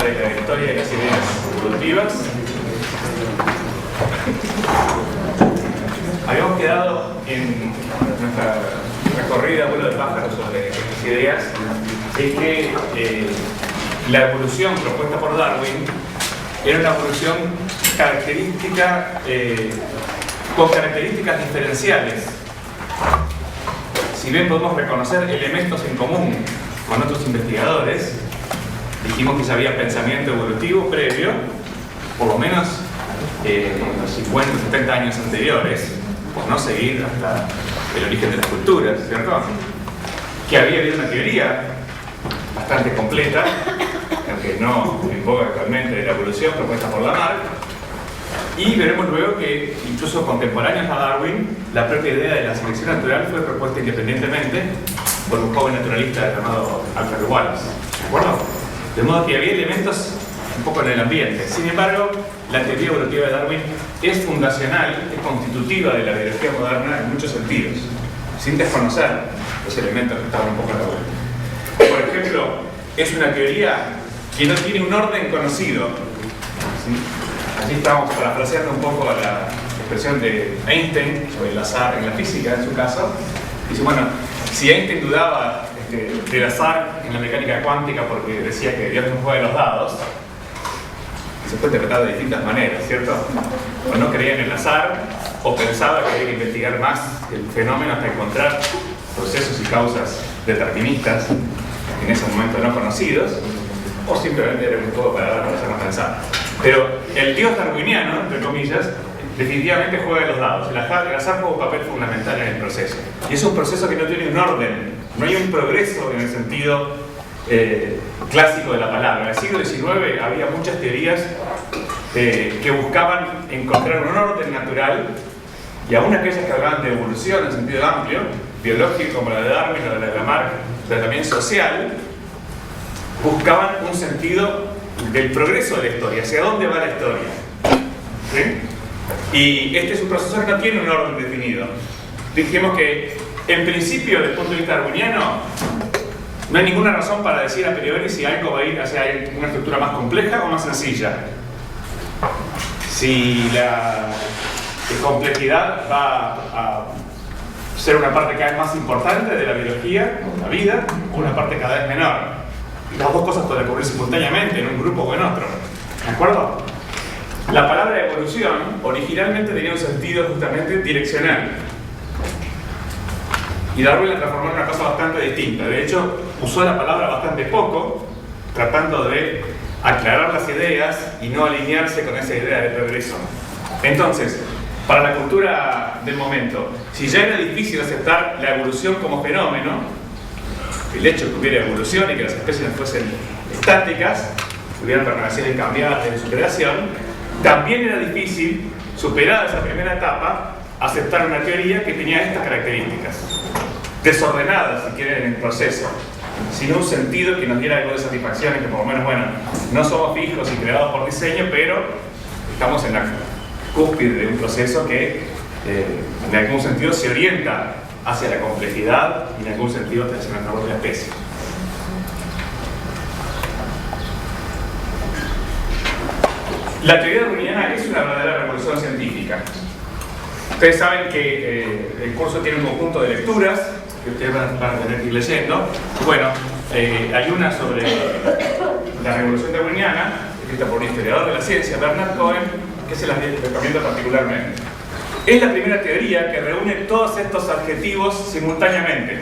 de la historia de las ideas evolutivas. Habíamos quedado en nuestra recorrida vuelo de pájaro sobre las ideas en que la evolución propuesta por Darwin era una evolución característica, con características diferenciales. Si bien podemos reconocer elementos en común con otros investigadores, dijimos que ya había pensamiento evolutivo previo, por lo menos en los 50 o 70 años anteriores, por no seguir hasta el origen de las culturas, ¿cierto? Que había habido una teoría bastante completa, aunque no en boga actualmente, de la evolución propuesta por Lamarck, y veremos luego que incluso contemporáneos a Darwin, la propia idea de la selección natural fue propuesta independientemente por un joven naturalista llamado Alfred Wallace, ¿de acuerdo? De modo que había elementos un poco en el ambiente. Sin embargo, la teoría evolutiva de Darwin es fundacional, es constitutiva de la biología moderna en muchos sentidos, sin desconocer los elementos que estaban un poco en la vuelta. Por ejemplo, es una teoría que no tiene un orden conocido. ¿Sí? Aquí estamos parafraseando un poco la expresión de Einstein sobre el azar en la física, en su caso. Dice, bueno, si Einstein dudaba del azar en la mecánica cuántica porque decía que Dios no juega los dados, se puede interpretar de distintas maneras, ¿cierto? O no creía en el azar, o pensaba que había que investigar más el fenómeno hasta encontrar procesos y causas deterministas en ese momento no conocidos, o simplemente era un juego para hacernos pensar. Pero el Dios darwiniano, entre comillas, definitivamente juega los dados. El azar juega un papel fundamental en el proceso. Y es un proceso que no tiene un orden, no hay un progreso en el sentido clásico de la palabra. En el siglo XIX había muchas teorías que buscaban encontrar un orden natural, y aún aquellas que hablaban de evolución en sentido amplio, biológico como la de Darwin o la de Lamarck, pero también social, buscaban un sentido del progreso de la historia, hacia dónde va la historia. ¿Sí? Y este es un proceso que no tiene un orden definido. Dijimos que, en principio, desde el punto de vista darwiniano, no hay ninguna razón para decir a priori si algo va a ir hacia una estructura más compleja o más sencilla. Si la complejidad va a ser una parte cada vez más importante de la biología, o la vida, o una parte cada vez menor. Las dos cosas pueden ocurrir simultáneamente en un grupo o en otro. ¿De acuerdo? La palabra evolución originalmente tenía un sentido justamente direccional. Y Darwin la transformó en una cosa bastante distinta. De hecho, usó la palabra bastante poco, tratando de aclarar las ideas y no alinearse con esa idea de progreso. Entonces, para la cultura del momento, si ya era difícil aceptar la evolución como fenómeno, el hecho de que hubiera evolución y que las especies no fuesen estáticas, pudieran permanecer incambiadas desde su creación, también era difícil, superada esa primera etapa, aceptar una teoría que tenía estas características, desordenadas si quieren en el proceso, sino un sentido que nos diera algo de satisfacción, y que por lo menos, bueno, no somos fijos y creados por diseño, pero estamos en la cúspide de un proceso que en algún sentido se orienta hacia la complejidad y en algún sentido hacia nuestra propia especie. La teoría darwiniana es una verdadera revolución científica. Ustedes saben que el curso tiene un conjunto de lecturas que ustedes van a tener que ir leyendo. Bueno, hay una sobre la revolución darwiniana, escrita por un historiador de la ciencia, Bernard Cohen, que se las recomiendo particularmente. Es la primera teoría que reúne todos estos adjetivos simultáneamente.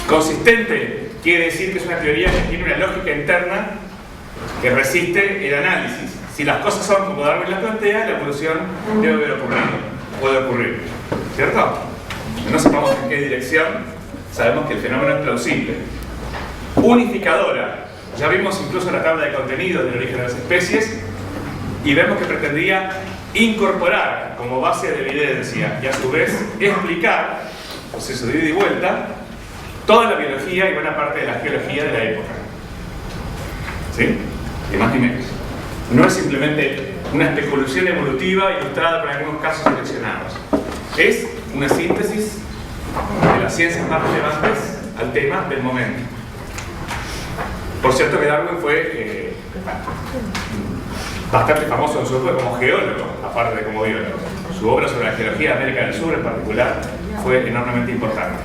Consistente quiere decir que es una teoría que tiene una lógica interna que resiste el análisis. Si las cosas son como Darwin las plantea, la evolución debe haber ocurrido, puede ocurrir, ¿cierto? No sepamos en qué dirección, sabemos que el fenómeno es plausible. Unificadora, ya vimos incluso la tabla de contenidos del origen de las especies, y vemos que pretendía incorporar como base de evidencia y a su vez explicar, proceso de ida y vuelta, toda la biología y buena parte de la geología de la época. ¿Sí? Ni más ni menos. No es simplemente una especulación evolutiva ilustrada por algunos casos seleccionados. Es una síntesis de las ciencias más relevantes al tema del momento. Por cierto que Darwin fue bastante famoso en su época como geólogo, aparte de como biólogo. Su obra sobre la geología de América del Sur en particular fue enormemente importante.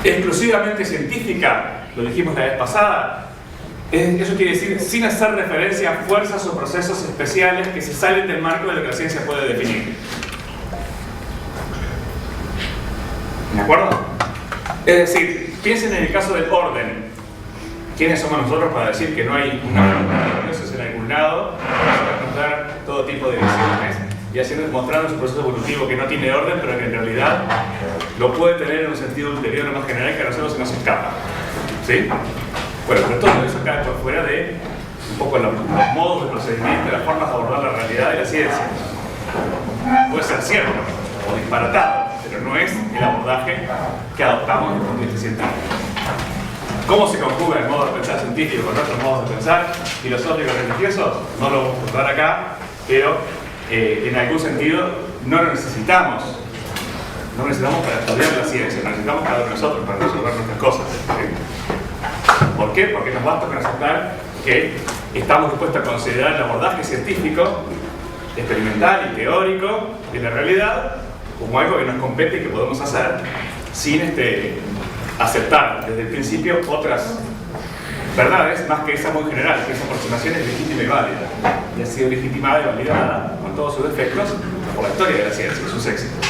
Exclusivamente científica, lo dijimos la vez pasada, eso quiere decir sin hacer referencia a fuerzas o procesos especiales que se salen del marco de lo que la ciencia puede definir. ¿De acuerdo? Es decir, piensen en el caso del orden. ¿Quiénes somos nosotros para decir que no hay una Dios en algún lado? Para nos dar todo tipo de visiones y mostrando su proceso evolutivo que no tiene orden, pero que en realidad lo puede tener en un sentido ulterior o más general que a nosotros se nos escapa. ¿Sí? Bueno, pero todo eso cae por fuera de un poco los modos de procedimiento, las formas de abordar la realidad y la ciencia. Puede ser cierto o disparatado, pero no es el abordaje que adoptamos desde el punto de vista científico. ¿Cómo se conjuga el modo de pensar científico con otros modos de pensar filosóficos religiosos? No lo vamos a contar acá, pero en algún sentido no lo necesitamos. No necesitamos para estudiar la ciencia, lo necesitamos cada uno de nosotros para resolver nuestras cosas. ¿Por qué? Porque nos basta con aceptar que estamos dispuestos a considerar el abordaje científico, experimental y teórico de la realidad como algo que nos compete y que podemos hacer sin aceptar desde el principio otras verdades más que esa muy general, que esa aproximación es legítima y válida y ha sido legitimada y validada con todos sus defectos por la historia de la ciencia y sus éxitos.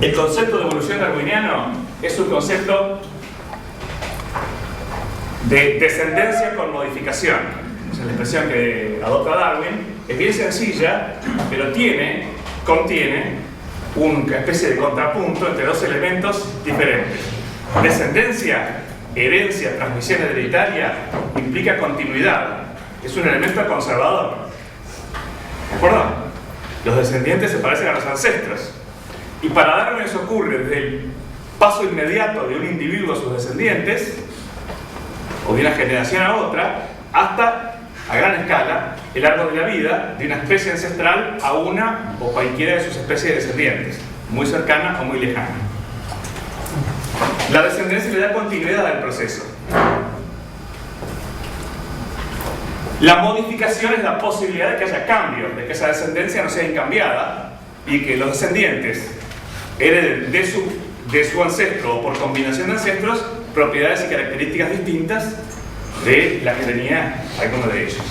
El concepto de evolución darwiniano es un concepto de descendencia con modificación. O sea, la expresión que adopta Darwin es bien sencilla, pero contiene una especie de contrapunto entre dos elementos diferentes. Descendencia, herencia, transmisión hereditaria, implica continuidad. Es un elemento conservador. ¿De acuerdo? Los descendientes se parecen a los ancestros. Y para Darwin eso ocurre desde el paso inmediato de un individuo a sus descendientes, o de una generación a otra, hasta, a gran escala, el árbol de la vida de una especie ancestral a una o cualquiera de sus especies de descendientes, muy cercana o muy lejana. La descendencia le da continuidad al proceso. La modificación es la posibilidad de que haya cambios, de que esa descendencia no sea incambiada y que los descendientes hereden de su ancestro o por combinación de ancestros propiedades y características distintas de las que tenía alguno de ellos.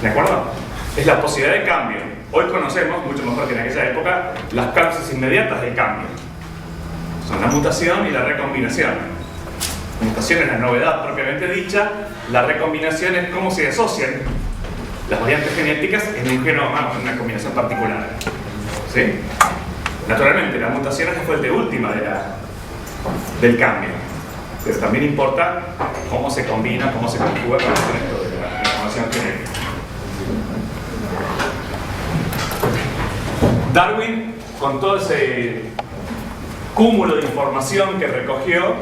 ¿De acuerdo? Es la posibilidad de cambio. Hoy conocemos, mucho mejor que en aquella época, las causas inmediatas del cambio. Son la mutación y la recombinación. La mutación es la novedad propiamente dicha, la recombinación es cómo se asocian las variantes genéticas en un genoma, en una combinación particular. ¿Sí? Naturalmente, la mutación es la fuente última del cambio, pero también importa cómo se combina, cómo se conjuga con el resto de la información genética. Darwin, con todo ese cúmulo de información que recogió,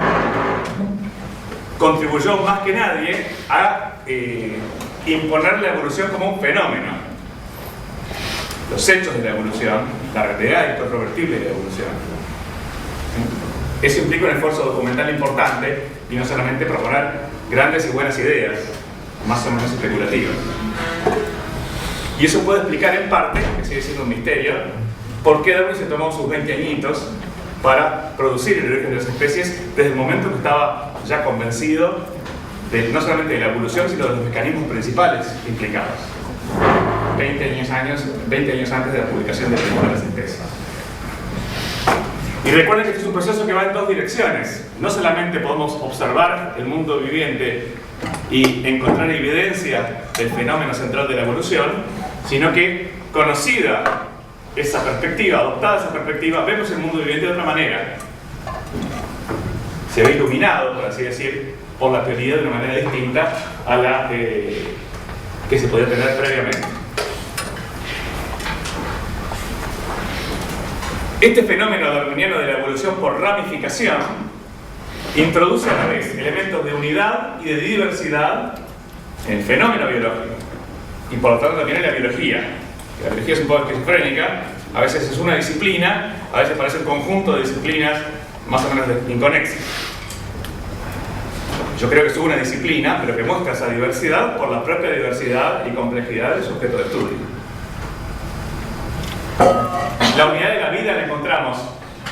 contribuyó más que nadie a imponer la evolución como un fenómeno. Los hechos de la evolución, la realidad incontrovertible de la evolución. Eso implica un esfuerzo documental importante y no solamente proponer grandes y buenas ideas, más o menos especulativas. Y eso puede explicar en parte, que sigue siendo un misterio, por qué Darwin se tomó sus 20 añitos para producir el origen de las especies desde el momento que estaba ya convencido no solamente de la evolución, sino de los mecanismos principales implicados. 20 años antes de la publicación de las especies. Y recuerden que este es un proceso que va en dos direcciones. No solamente podemos observar el mundo viviente y encontrar evidencia del fenómeno central de la evolución, sino que, conocida esa perspectiva, adoptada esa perspectiva, vemos el mundo viviente de otra manera. Se ve iluminado, por así decir, por la teoría de una manera distinta a la que se podía tener previamente. Este fenómeno darwiniano de la evolución por ramificación introduce a la vez elementos de unidad y de diversidad en el fenómeno biológico y por lo tanto también en la biología. La biología es un poco esquizofrénica, a veces es una disciplina, a veces parece un conjunto de disciplinas más o menos inconexa. Yo creo que es una disciplina, pero que muestra esa diversidad por la propia diversidad y complejidad de su objeto de estudio. La unidad de la vida la encontramos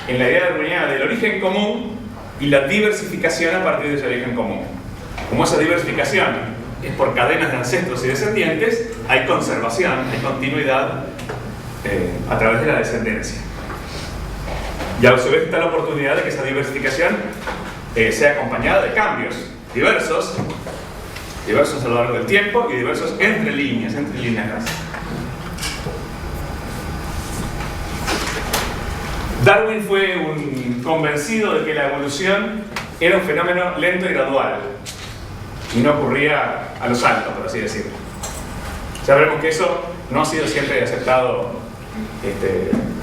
en la idea darwiniana del origen común y la diversificación a partir de ese origen común. Como esa diversificación es por cadenas de ancestros y descendientes, hay conservación, hay continuidad a través de la descendencia. Y a su vez está la oportunidad de que esa diversificación sea acompañada de cambios diversos a lo largo del tiempo y diversos entre líneas de raza. Darwin fue un convencido de que la evolución era un fenómeno lento y gradual y no ocurría a lo salto, por así decirlo. Ya veremos que eso no ha sido siempre aceptado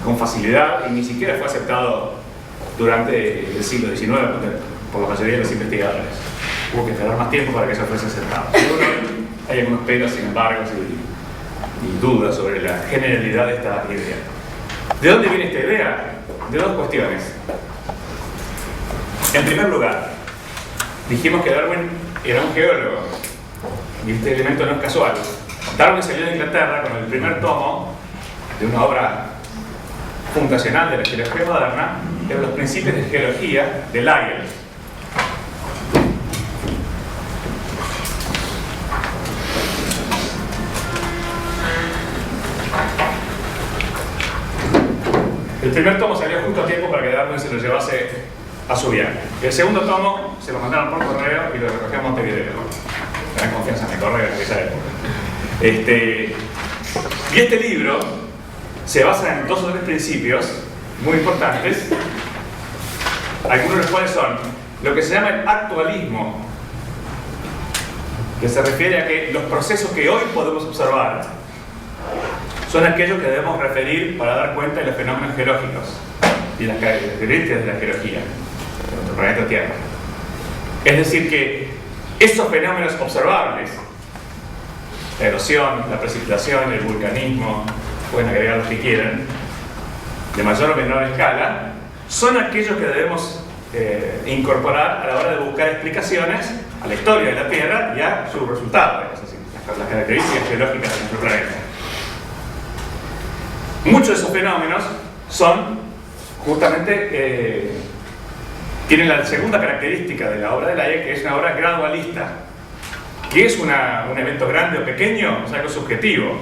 con facilidad y ni siquiera fue aceptado durante el siglo XIX por la mayoría de los investigadores. Hubo que esperar más tiempo para que eso fuese aceptado. Hay algunos peros, sin embargo, y dudas sobre la generalidad de esta idea. ¿De dónde viene esta idea? De dos cuestiones. En primer lugar, dijimos que Darwin era un geólogo, y este elemento no es casual. Darwin salió de Inglaterra con el primer tomo de una obra fundacional de la geología moderna, de los principios de geología de Lyell. El primer tomo salió justo a tiempo para que Darwin se lo llevase a su viaje. El segundo tomo se lo mandaron por correo y lo recogió en Montevideo. Tener confianza en el correo en esa época. Y este libro se basa en dos o tres principios muy importantes, algunos de los cuales son lo que se llama el actualismo, que se refiere a que los procesos que hoy podemos observar son aquellos que debemos referir para dar cuenta de los fenómenos geológicos y las características de la geología de nuestro planeta Tierra. Es decir, que esos fenómenos observables, la erosión, la precipitación, el vulcanismo, pueden agregar los que quieran, de mayor o menor escala, son aquellos que debemos incorporar a la hora de buscar explicaciones a la historia de la Tierra y a su resultado, es decir, las características geológicas de nuestro planeta. Muchos de esos fenómenos son justamente, tienen la segunda característica de la obra de Lyell, que es una obra gradualista. ¿Qué es un evento grande o pequeño? Es algo subjetivo,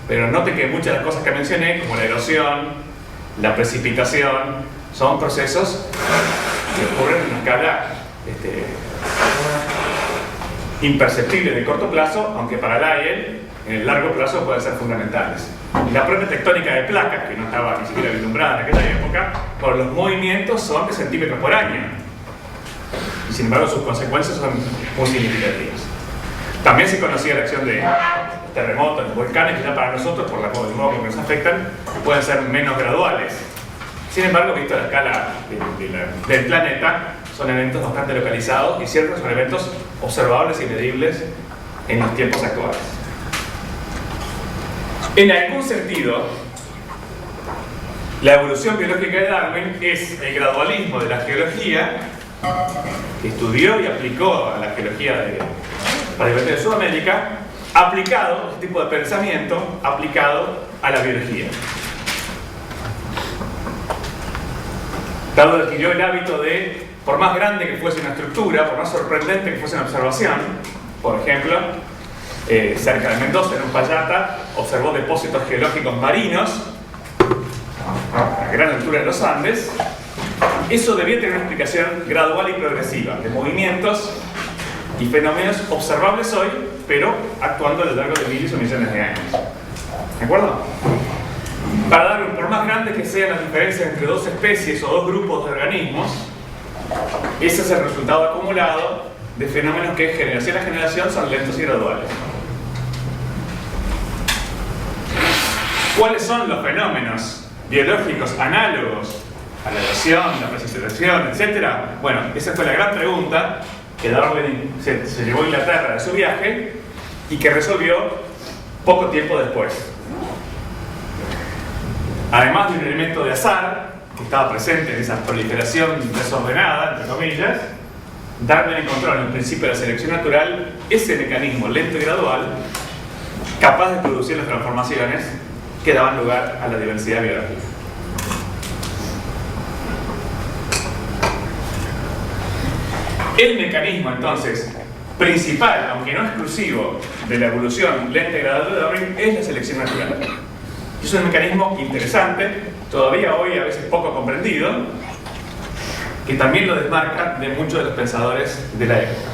pero note que muchas de las cosas que mencioné, como la erosión, la precipitación, son procesos que ocurren en una escala imperceptible de corto plazo, aunque para Lyell en el largo plazo pueden ser fundamentales. La propia tectónica de placas, que no estaba ni siquiera vislumbrada en aquella época, por los movimientos son de centímetros por año. Y sin embargo sus consecuencias son muy significativas. También se conocía la acción de terremotos, de volcanes, que ya para nosotros, por el modo que nos afectan, pueden ser menos graduales. Sin embargo, visto a la escala del planeta, son eventos bastante localizados y ciertos son eventos observables y medibles en los tiempos actuales. En algún sentido, la evolución biológica de Darwin es el gradualismo de la geología que estudió y aplicó a la geología de Sudamérica, aplicado, este tipo de pensamiento, aplicado a la biología. Darwin adquirió el hábito de, por más grande que fuese una estructura, por más sorprendente que fuese una observación, por ejemplo, cerca de Mendoza, en Uspallata, observó depósitos geológicos marinos a gran altura de los Andes. Eso debía tener una explicación gradual y progresiva de movimientos y fenómenos observables hoy, pero actuando a lo largo de miles o millones de años. ¿De acuerdo? Para Darwin, por más grandes que sean las diferencias entre dos especies o dos grupos de organismos, ese es el resultado acumulado de fenómenos que generación a generación son lentos y graduales. ¿Cuáles son los fenómenos biológicos análogos a la erosión, la precipitación, etcétera? Bueno, esa fue la gran pregunta que Darwin se llevó a Inglaterra de su viaje y que resolvió poco tiempo después. Además de un elemento de azar, que estaba presente en esa proliferación desordenada, entre comillas, Darwin encontró en el principio de la selección natural ese mecanismo lento y gradual capaz de producir las transformaciones que daban lugar a la diversidad biológica. El mecanismo, entonces, principal, aunque no exclusivo, de la evolución lenta y gradual de Darwin es la selección natural. Es un mecanismo interesante, todavía hoy a veces poco comprendido, que también lo desmarca de muchos de los pensadores de la época.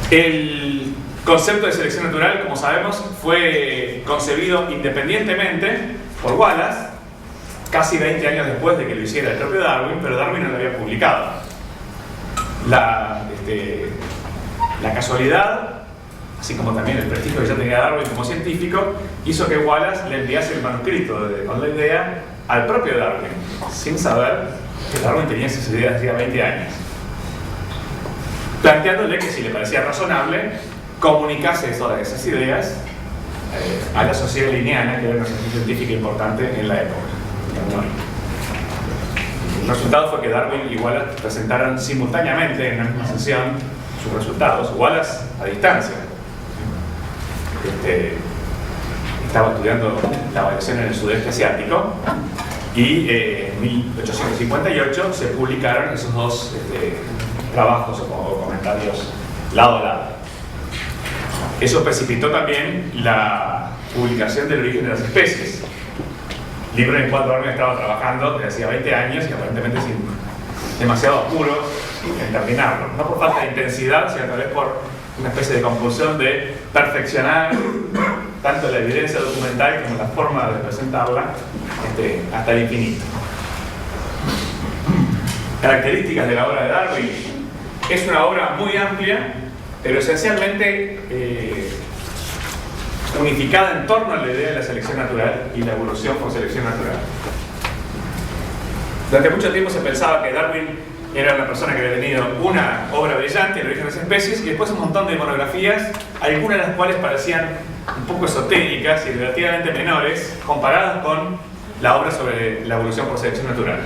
El concepto de selección natural, como sabemos, fue concebido independientemente por Wallace, casi 20 años después de que lo hiciera el propio Darwin, pero Darwin no lo había publicado. La casualidad, así como también el prestigio que ya tenía Darwin como científico, hizo que Wallace le enviase el manuscrito con la idea al propio Darwin, sin saber que Darwin tenía esas ideas hacía 20 años, planteándole que si le parecía razonable comunicarse esas ideas a la Sociedad Linneana, que era una sociedad científica importante en la época. El resultado fue que Darwin y Wallace presentaron simultáneamente en la misma sesión sus resultados. Wallace a distancia. Estaba estudiando la variación en el sudeste asiático y en 1858 se publicaron esos dos trabajos o comentarios lado a lado. Eso precipitó también la publicación del origen de las especies, libro en el cual Darwin estaba trabajando desde hacía 20 años y aparentemente sin demasiado apuro en terminarlo. No por falta de intensidad, sino tal vez por una especie de compulsión de perfeccionar tanto la evidencia documental como la forma de presentarla hasta el infinito. Características de la obra de Darwin. Es una obra muy amplia, pero esencialmente unificada en torno a la idea de la selección natural y la evolución por selección natural. Durante mucho tiempo se pensaba que Darwin era una persona que había tenido una obra brillante, El origen de las especies, y después un montón de monografías, algunas de las cuales parecían un poco esotéricas y relativamente menores, comparadas con la obra sobre la evolución por selección natural.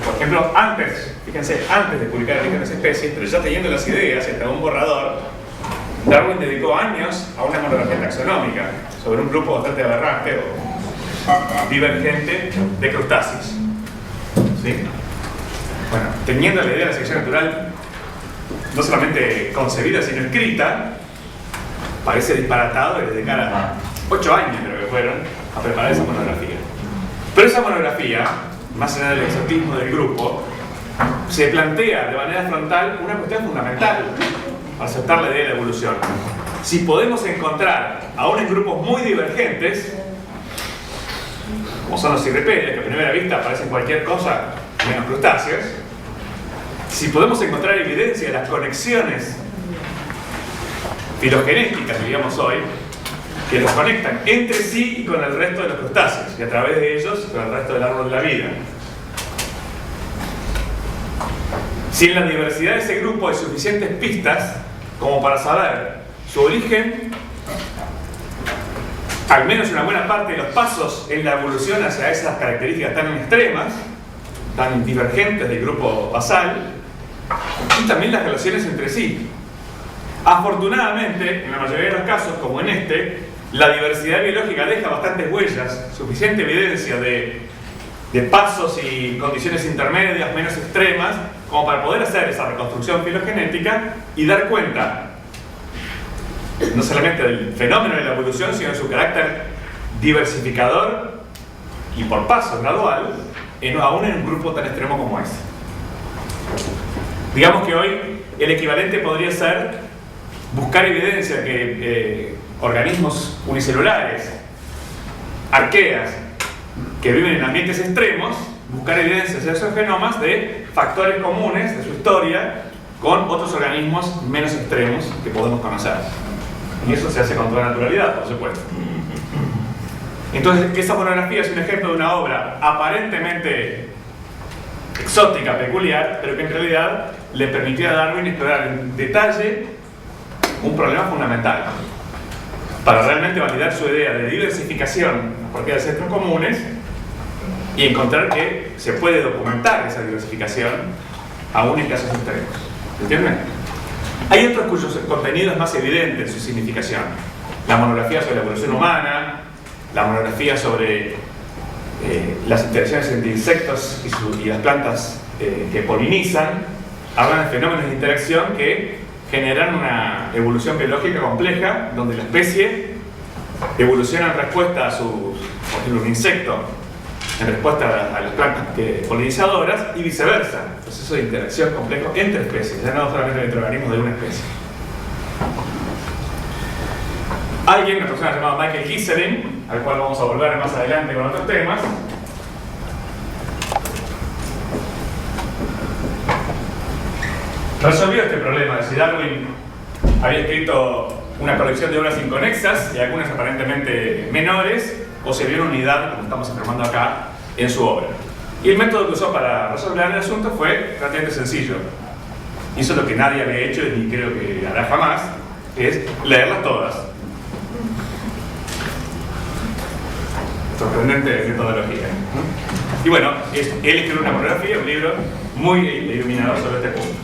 Por ejemplo, antes de publicar El origen de las especies, pero ya teniendo las ideas y hasta un borrador, Darwin dedicó años a una monografía taxonómica sobre un grupo bastante aberrante o divergente de crustáceos. ¿Sí? Bueno, teniendo la idea de la selección natural no solamente concebida, sino escrita, parece disparatado y dedicar 8 años, creo que fueron, a preparar esa monografía. Pero esa monografía, más allá del exotismo del grupo, se plantea de manera frontal una cuestión fundamental: aceptar la idea de la evolución. Si podemos encontrar, aún en grupos muy divergentes, como son los cirripedes, que a primera vista parecen cualquier cosa menos crustáceos, si podemos encontrar evidencia de las conexiones filogenéticas, diríamos hoy, que los conectan entre sí y con el resto de los crustáceos, y a través de ellos con el resto del árbol de la vida. Si en la diversidad de ese grupo hay suficientes pistas como para saber su origen, al menos una buena parte de los pasos en la evolución hacia esas características tan extremas, tan divergentes del grupo basal, y también las relaciones entre sí. Afortunadamente, en la mayoría de los casos, como en la diversidad biológica deja bastantes huellas, suficiente evidencia de pasos y condiciones intermedias menos extremas, como para poder hacer esa reconstrucción filogenética y dar cuenta no solamente del fenómeno de la evolución, sino de su carácter diversificador y por paso gradual, aún en un grupo tan extremo como ese. Digamos que hoy el equivalente podría ser buscar evidencia que organismos unicelulares, arqueas, que viven en ambientes extremos, buscar evidencias de esos genomas de factores comunes de su historia con otros organismos menos extremos que podemos conocer. Y eso se hace con toda naturalidad, por supuesto. Entonces, esa monografía es un ejemplo de una obra aparentemente exótica, peculiar, pero que en realidad le permitió a Darwin explorar en detalle un problema fundamental para realmente validar su idea de diversificación cualquiera de centros comunes y encontrar que se puede documentar esa diversificación aún en casos extremos. ¿Entienden? Hay otros cuyos contenido es más evidente en su significación. La monografía sobre la evolución humana, la monografía sobre las interacciones entre insectos y las plantas que polinizan, hablan de fenómenos de interacción que generan una evolución biológica compleja, donde la especie evoluciona en respuesta a sus, por ejemplo, un insecto, en respuesta a las plantas polinizadoras y viceversa. Proceso de interacción complejo entre especies, ya no solamente el microorganismo de una especie. Alguien, una persona llamada Michael Gieseling, al cual vamos a volver más adelante con otros temas, resolvió este problema de si Darwin había escrito una colección de obras inconexas y algunas aparentemente menores, o se vio una unidad, como estamos afirmando acá, en su obra. Y el método que usó para resolver el asunto fue relativamente sencillo. Hizo lo que nadie había hecho y creo que hará jamás, que es leerlas todas. Sorprendente metodología. Y bueno, él escribió una monografía, un libro muy iluminador sobre este punto.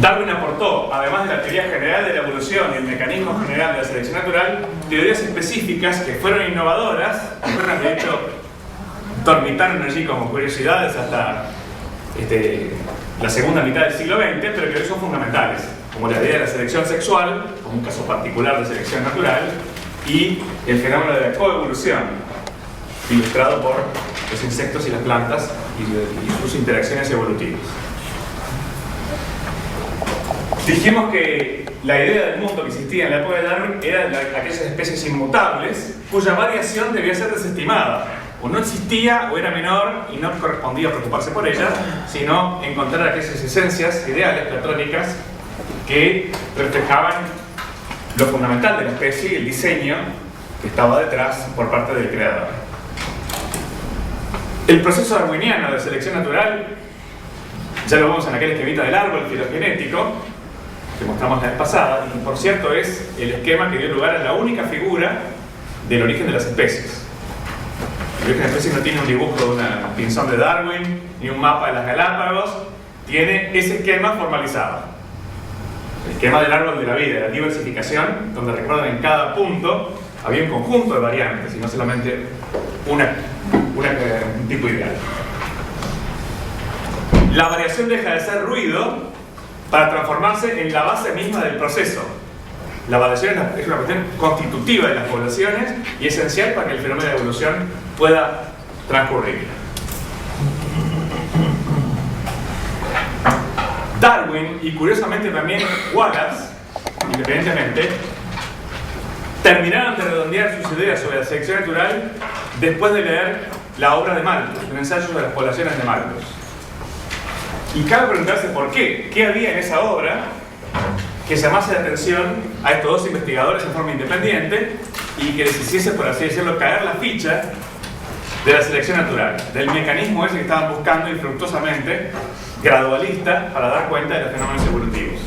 Darwin aportó, además de la teoría general de la evolución y el mecanismo general de la selección natural, teorías específicas que fueron innovadoras, algunas de hecho dormitaron allí como curiosidades hasta la segunda mitad del siglo XX, pero que hoy son fundamentales, como la idea de la selección sexual, como un caso particular de selección natural, y el fenómeno de la coevolución, ilustrado por los insectos y las plantas y sus interacciones evolutivas. Dijimos que la idea del mundo que existía en la época de Darwin era aquellas especies inmutables cuya variación debía ser desestimada. O no existía o era menor y no correspondía preocuparse por ellas, sino encontrar aquellas esencias ideales platónicas que reflejaban lo fundamental de la especie y el diseño que estaba detrás por parte del creador. El proceso darwiniano de selección natural, ya lo vemos en aquel esquemita del árbol filogenético, que mostramos la vez pasada, y por cierto es el esquema que dio lugar a la única figura del origen de las especies. El origen de las especies no tiene un dibujo de un pinzón de Darwin, ni un mapa de las Galápagos, tiene ese esquema formalizado. El esquema del árbol de la vida, la diversificación, donde recuerdan en cada punto había un conjunto de variantes y no solamente un tipo ideal. La variación deja de ser ruido para transformarse en la base misma del proceso. La variación es una cuestión constitutiva de las poblaciones y esencial para que el fenómeno de evolución pueda transcurrir. Darwin y curiosamente también Wallace, independientemente, terminaron de redondear sus ideas sobre la selección natural después de leer la obra de Malthus, un ensayo sobre las poblaciones de Malthus. Y cabe preguntarse por qué. ¿Qué había en esa obra que llamase la atención a estos dos investigadores en forma independiente y que les hiciese, por así decirlo, caer la ficha de la selección natural, del mecanismo ese que estaban buscando infructuosamente, gradualista, para dar cuenta de los fenómenos evolutivos?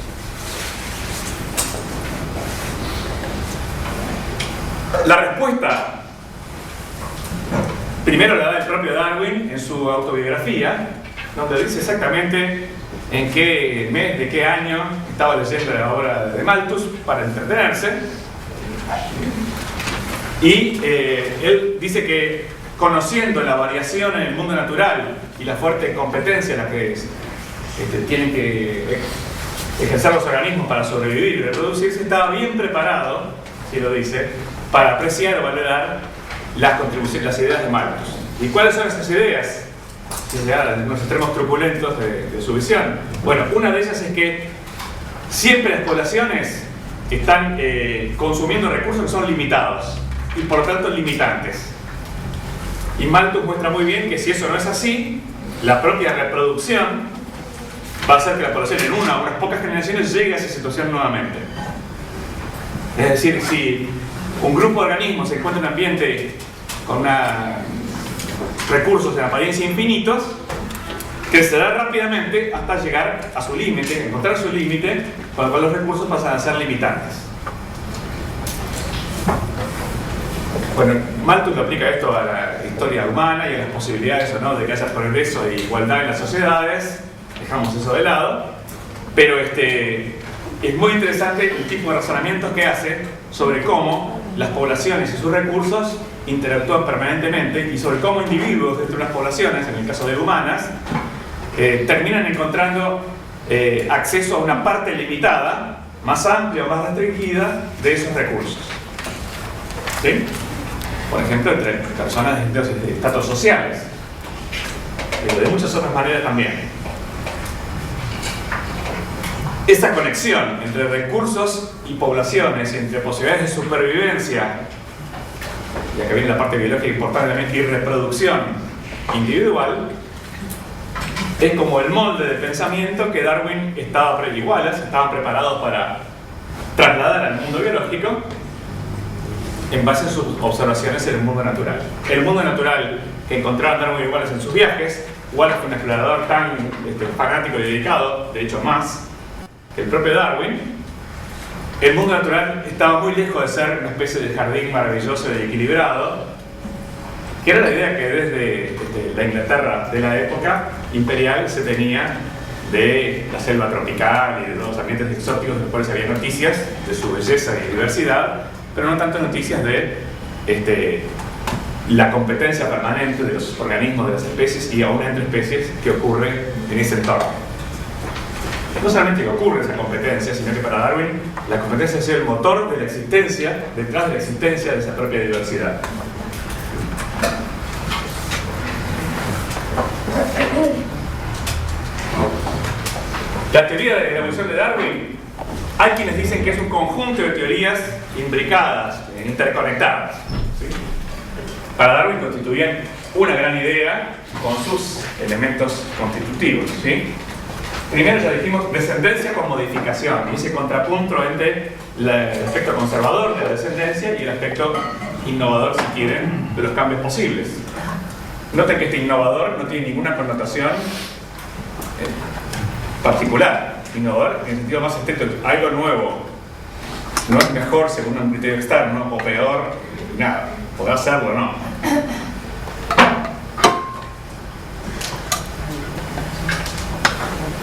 La respuesta primero la da el propio Darwin en su autobiografía, donde dice exactamente en qué mes, de qué año estaba leyendo la obra de Malthus para entretenerse. Y él dice que, conociendo la variación en el mundo natural y la fuerte competencia en la que tienen que ejercer los organismos para sobrevivir y reproducirse, estaba bien preparado, si lo dice, para apreciar o valorar las contribuciones, las ideas de Malthus. ¿Y cuáles son esas ideas? Los extremos truculentos de su visión. Bueno, una de ellas es que siempre las poblaciones están consumiendo recursos que son limitados y por lo tanto limitantes. Y Malthus muestra muy bien que si eso no es así, la propia reproducción va a hacer que la población en una o unas pocas generaciones llegue a esa situación nuevamente. Es decir, si un grupo de organismos se encuentra en un ambiente con recursos en apariencia infinitos, crecerá rápidamente hasta llegar a su límite, encontrar su límite, con lo cual los recursos pasan a ser limitantes. Bueno, Malthus lo aplica esto a la historia humana y a las posibilidades o no de que haya progreso e igualdad en las sociedades. Dejamos eso de lado. Pero es muy interesante el tipo de razonamiento que hace sobre cómo las poblaciones y sus recursos interactúan permanentemente y sobre cómo individuos dentro de las poblaciones, en el caso de humanas, terminan encontrando acceso a una parte limitada, más amplia o más restringida de esos recursos. ¿Sí? Por ejemplo, entre personas de distintos estatus sociales, pero de muchas otras maneras también. Esa conexión entre recursos y poblaciones, entre posibilidades de supervivencia, y acá viene la parte biológica importante también, y reproducción individual, es como el molde de pensamiento que Darwin estaban preparados para trasladar al mundo biológico en base a sus observaciones en el mundo natural. El mundo natural que encontraron Darwin y Wallace en sus viajes, Wallace fue un explorador tan fanático y dedicado, de hecho más que el propio Darwin. El mundo natural estaba muy lejos de ser una especie de jardín maravilloso y equilibrado, que era la idea que desde la Inglaterra de la época imperial se tenía de la selva tropical y de los ambientes exóticos de los cuales había noticias de su belleza y diversidad, pero no tanto noticias de la competencia permanente de los organismos de las especies y aún entre especies que ocurre en ese entorno. No solamente que ocurre esa competencia, sino que para Darwin la competencia es el motor de la existencia, detrás de la existencia de esa propia diversidad. La teoría de la evolución de Darwin, hay quienes dicen que es un conjunto de teorías imbricadas, interconectadas, ¿sí? Para Darwin constituían una gran idea con sus elementos constitutivos, ¿sí? Primero ya dijimos descendencia con modificación, y ese contrapunto entre el aspecto conservador de la descendencia y el aspecto innovador, si quieren, de los cambios posibles. Noten que este innovador no tiene ninguna connotación particular. Innovador en el sentido más estricto, algo nuevo. No es mejor según un criterio externo o peor, nada, podrá serlo o no.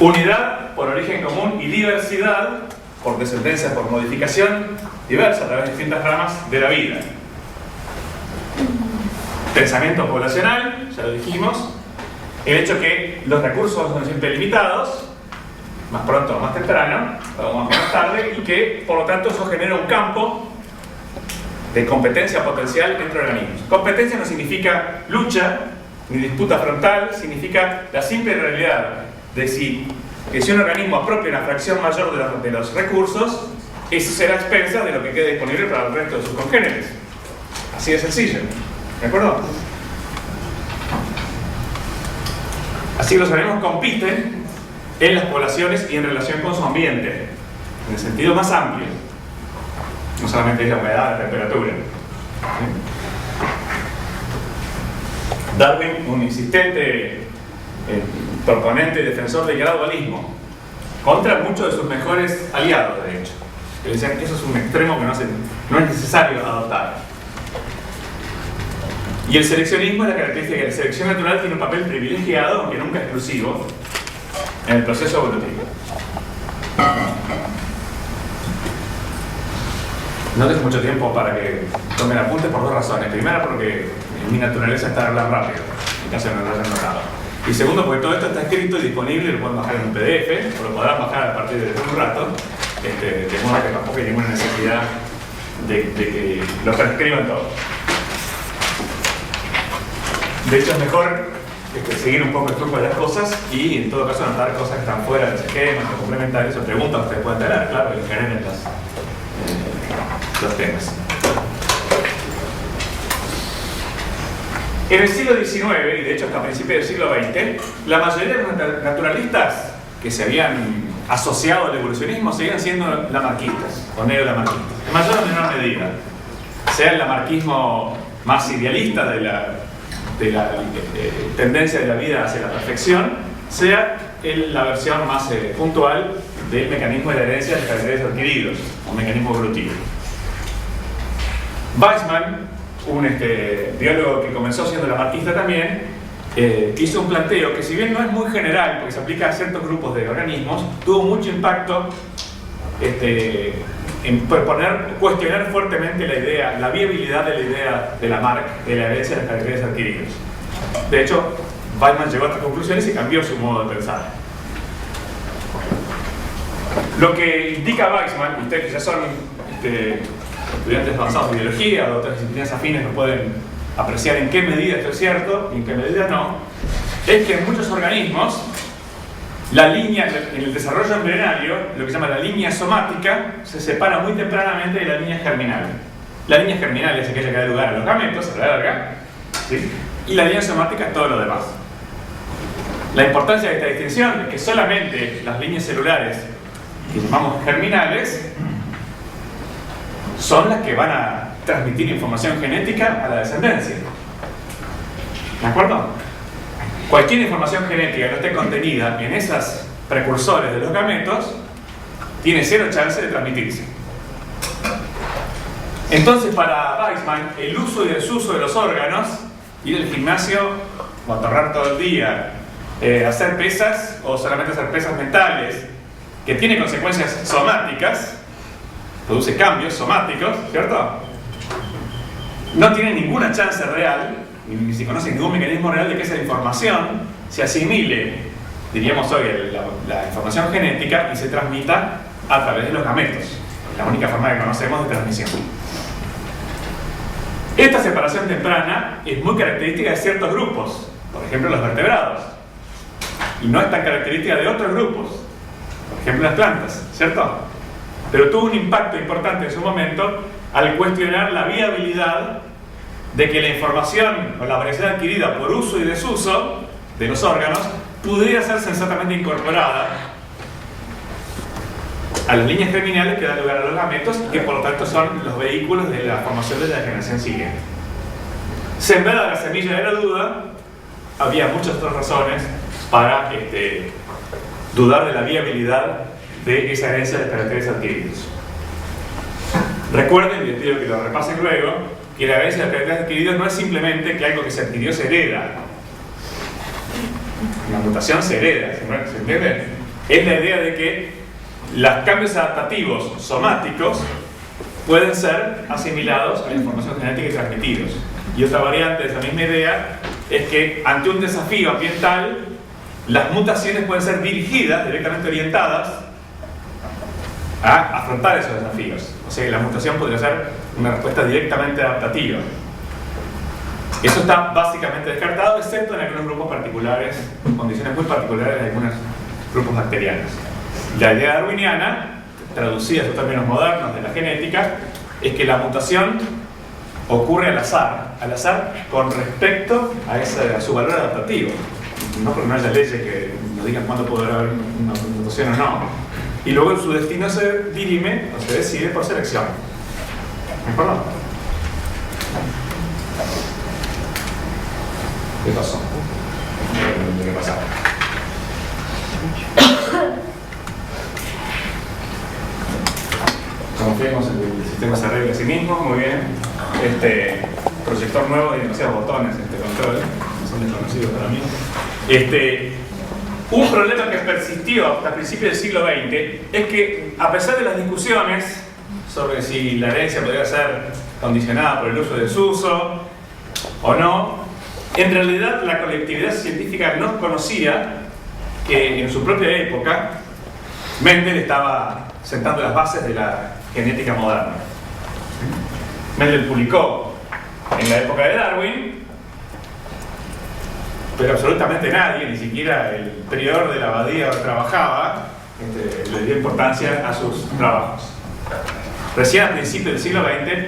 Unidad por origen común y diversidad por descendencia, por modificación diversa a través de distintas ramas de la vida. Pensamiento poblacional, ya lo dijimos. El hecho que los recursos son siempre limitados, más pronto o más temprano, o más tarde, y que por lo tanto eso genera un campo de competencia potencial entre organismos. Competencia no significa lucha ni disputa frontal, significa la simple realidad de que si un organismo apropia una fracción mayor de los recursos, eso será a expensas de lo que quede disponible para el resto de sus congéneres. Así de sencillo. ¿De acuerdo? Así los organismos compiten en las poblaciones y en relación con su ambiente, en el sentido más amplio. No solamente es la humedad, la temperatura. ¿Sí? Darwin, un insistente proponente y defensor del gradualismo, contra muchos de sus mejores aliados, de hecho, que decían que eso es un extremo que no es necesario adoptar. Y el seleccionismo es la característica que la selección natural tiene un papel privilegiado, aunque nunca exclusivo, en el proceso evolutivo. No tengo mucho tiempo para que tomen apuntes por dos razones. Primera, porque en mi naturaleza está hablar rápido, en caso de no lo hayan notado. Y segundo, porque todo esto está escrito y disponible y lo pueden bajar en un PDF, o lo podrán bajar a partir de un rato, de modo que tampoco hay ninguna necesidad de que lo transcriban todo. De hecho, es mejor seguir un poco el flujo de las cosas y, en todo caso, anotar cosas que están fuera del esquema, o complementarias, o preguntas que ustedes pueden tener, claro, que generen los temas. En el siglo XIX, y de hecho hasta principios del siglo XX, la mayoría de los naturalistas que se habían asociado al evolucionismo seguían siendo lamarquistas, o neolamarquistas, en mayor o menor medida. Sea el lamarquismo más idealista de la tendencia de la vida hacia la perfección, sea la versión más puntual del mecanismo de la herencia de los caracteres adquiridos, un mecanismo evolutivo. Weizmann un biólogo que comenzó siendo lamarckista también, hizo un planteo que, si bien no es muy general, porque se aplica a ciertos grupos de organismos, tuvo mucho impacto en cuestionar fuertemente la viabilidad de la idea de Lamarck, de la herencia de los caracteres adquiridos. De hecho, Weismann llegó a estas conclusiones y cambió su modo de pensar. Lo que indica Weismann, ustedes que ya son estudiantes avanzados de biología o de otras disciplinas afines, no pueden apreciar en qué medida esto es cierto y en qué medida no, es que en muchos organismos la línea, en el desarrollo embrionario, lo que se llama la línea somática, se separa muy tempranamente de la línea germinal. La línea germinal es aquella que da lugar a los gametos, a la larga, ¿sí? Y la línea somática es todo lo demás. La importancia de esta distinción es que solamente las líneas celulares, que llamamos germinales, son las que van a transmitir información genética a la descendencia. ¿De acuerdo? Cualquier información genética que no esté contenida en esos precursores de los gametos tiene cero chance de transmitirse. Entonces, para Weismann, el uso y desuso de los órganos, ir al gimnasio o atorrar todo el día, hacer pesas o solamente hacer pesas mentales, que tiene consecuencias somáticas, produce cambios somáticos, ¿cierto? No tiene ninguna chance real, ni se conoce ningún mecanismo real de que esa información se asimile, diríamos hoy, la información genética y se transmita a través de los gametos. La única forma que conocemos de transmisión. Esta separación temprana es muy característica de ciertos grupos, por ejemplo los vertebrados, y no es tan característica de otros grupos, por ejemplo las plantas, ¿cierto? Pero tuvo un impacto importante en su momento al cuestionar la viabilidad de que la información o la variación adquirida por uso y desuso de los órganos pudiera ser sensatamente incorporada a las líneas germinales que dan lugar a los gametos y que por lo tanto son los vehículos de la formación de la generación siguiente. Sembrada la semilla de la duda, había muchas otras razones para dudar de la viabilidad de esa herencia de caracteres adquiridos. Recuerden, y les pido que lo repasen luego, que la herencia de caracteres adquiridos no es simplemente que algo que se adquirió se hereda. La mutación se hereda, ¿se entiende? Es la idea de que los cambios adaptativos somáticos pueden ser asimilados a la información genética y transmitidos. Y otra variante de esa misma idea es que ante un desafío ambiental, las mutaciones pueden ser dirigidas, directamente orientadas, a afrontar esos desafíos. O sea que la mutación podría ser una respuesta directamente adaptativa. Eso está básicamente descartado, excepto en algunos grupos particulares, condiciones muy particulares de algunos grupos bacterianos. La idea darwiniana, traducida a sus términos modernos de la genética, es que la mutación ocurre al azar con respecto a su valor adaptativo. No porque no haya leyes que nos digan cuándo podrá haber una mutación o no. Y luego su destino se dirime o se decide por selección. ¿De acuerdo? ¿Qué pasó? ¿Qué pasaba? Confiemos en que el sistema se arregle a sí mismo, muy bien. Proyector nuevo y demasiados botones, control, son desconocidos para mí. Un problema que persistió hasta principios del siglo XX es que, a pesar de las discusiones sobre si la herencia podría ser condicionada por el uso y desuso o no, en realidad la colectividad científica no conocía que en su propia época Mendel estaba sentando las bases de la genética moderna. Mendel publicó en la época de Darwin, pero absolutamente nadie, ni siquiera el prior de la abadía donde trabajaba, le dio importancia a sus trabajos. Recién a principios del siglo XX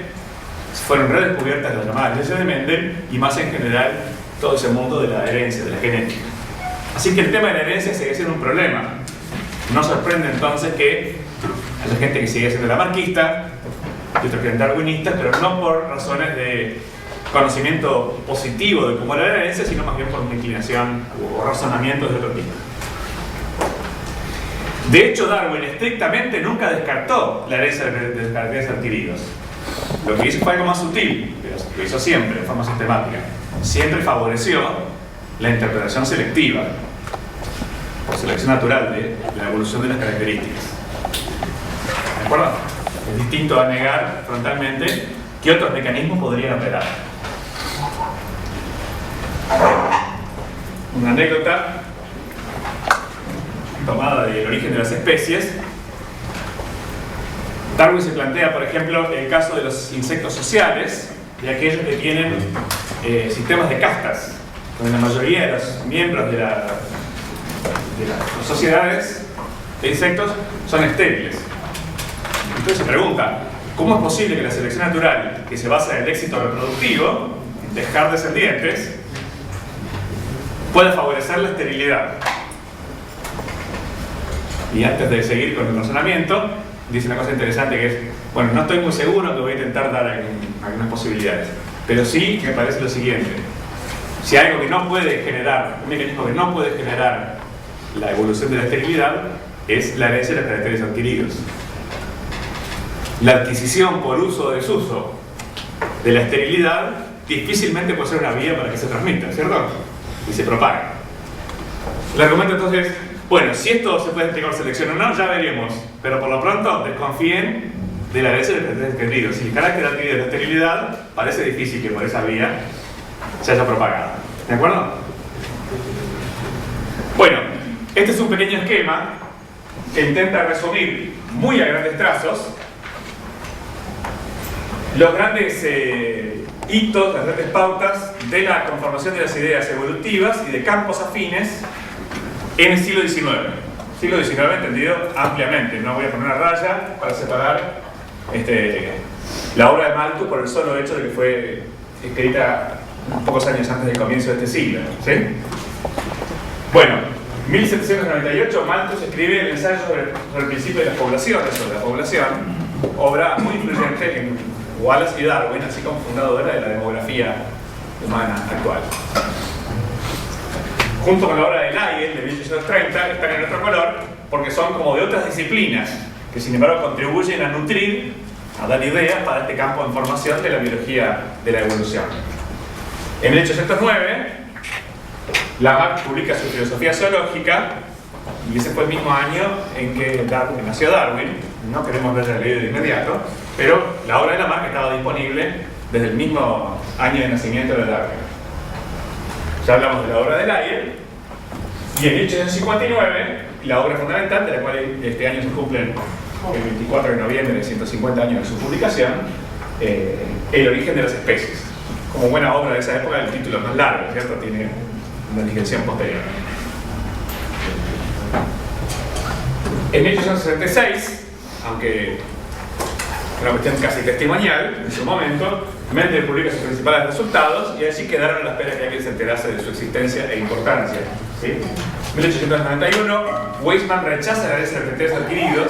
fueron redescubiertas las llamadas leyes de Mendel y más en general todo ese mundo de la herencia, de la genética. Así que el tema de la herencia sigue siendo un problema. No sorprende entonces que haya gente que sigue siendo lamarckista y otros que eran darwinistas, pero no por razones de conocimiento positivo de cómo era la herencia, sino más bien por una inclinación o razonamientos de otro tipo. De hecho, Darwin estrictamente nunca descartó la herencia de caracteres adquiridos. Lo que hizo fue algo más sutil, pero lo hizo siempre, de forma sistemática, siempre favoreció la interpretación selectiva, por selección natural de la evolución de las características. ¿De acuerdo? Es distinto a negar frontalmente que otros mecanismos podrían operar. Una anécdota tomada del origen de las especies. Darwin se plantea, por ejemplo, el caso de los insectos sociales, de aquellos que tienen sistemas de castas, donde la mayoría de los miembros de las sociedades de insectos son estériles. Entonces se pregunta, ¿cómo es posible que la selección natural, que se basa en el éxito reproductivo, en dejar descendientes, pueda favorecer la esterilidad? Y antes de seguir con el razonamiento, dice una cosa interesante que es, bueno, no estoy muy seguro que voy a intentar dar algunas posibilidades, pero sí me parece lo siguiente: si hay algo que no puede generar, un mecanismo que no puede generar la evolución de la esterilidad, es la herencia de los caracteres adquiridos. La adquisición por uso o desuso de la esterilidad difícilmente puede ser una vía para que se transmita, ¿cierto? Y se propague. El argumento entonces es, bueno, si esto se puede explicar por selección o no, ya veremos. Pero por lo pronto, desconfíen de la herencia de los caracteres adquiridos. Si el carácter adquirido de la esterilidad, parece difícil que por esa vía se haya propagado. ¿De acuerdo? Bueno, este es un pequeño esquema que intenta resumir muy a grandes trazos los grandes hitos, las grandes pautas de la conformación de las ideas evolutivas y de campos afines en el siglo XIX. Siglo XIX entendido ampliamente. No voy a poner una raya para separar la obra de Malthus por el solo hecho de que fue escrita pocos años antes del comienzo de este siglo, ¿sí? Bueno, en 1798 Malthus escribe el ensayo sobre el principio de las poblaciones, sobre la población, obra muy influyente en Wallace y Darwin, así como fundadora de la demografía humana actual. Junto con la obra de Lyell de 1830 están en otro color porque son como de otras disciplinas que sin embargo contribuyen a nutrir, a dar ideas para este campo de información de la biología de la evolución. En 1809 Lamarck publica su filosofía zoológica y ese fue el mismo año en que nació Darwin. No queremos verla leído de inmediato, pero la obra de Lamarck estaba disponible desde el mismo año de nacimiento de Darwin. Ya hablamos de la obra de Lyell, y en 1859, la obra fundamental, de la cual este año se cumplen el 24 de noviembre de 150 años de su publicación, El origen de las especies. Como buena obra de esa época, el título es más largo, ¿cierto? Tiene una digestión posterior. En 1866, aunque una cuestión casi testimonial, en su momento, Mendel publica sus principales resultados y allí quedaron a la espera que alguien se enterase de su existencia e importancia. ¿Sí? En 1891, Weismann rechaza la herencia de los caracteres adquiridos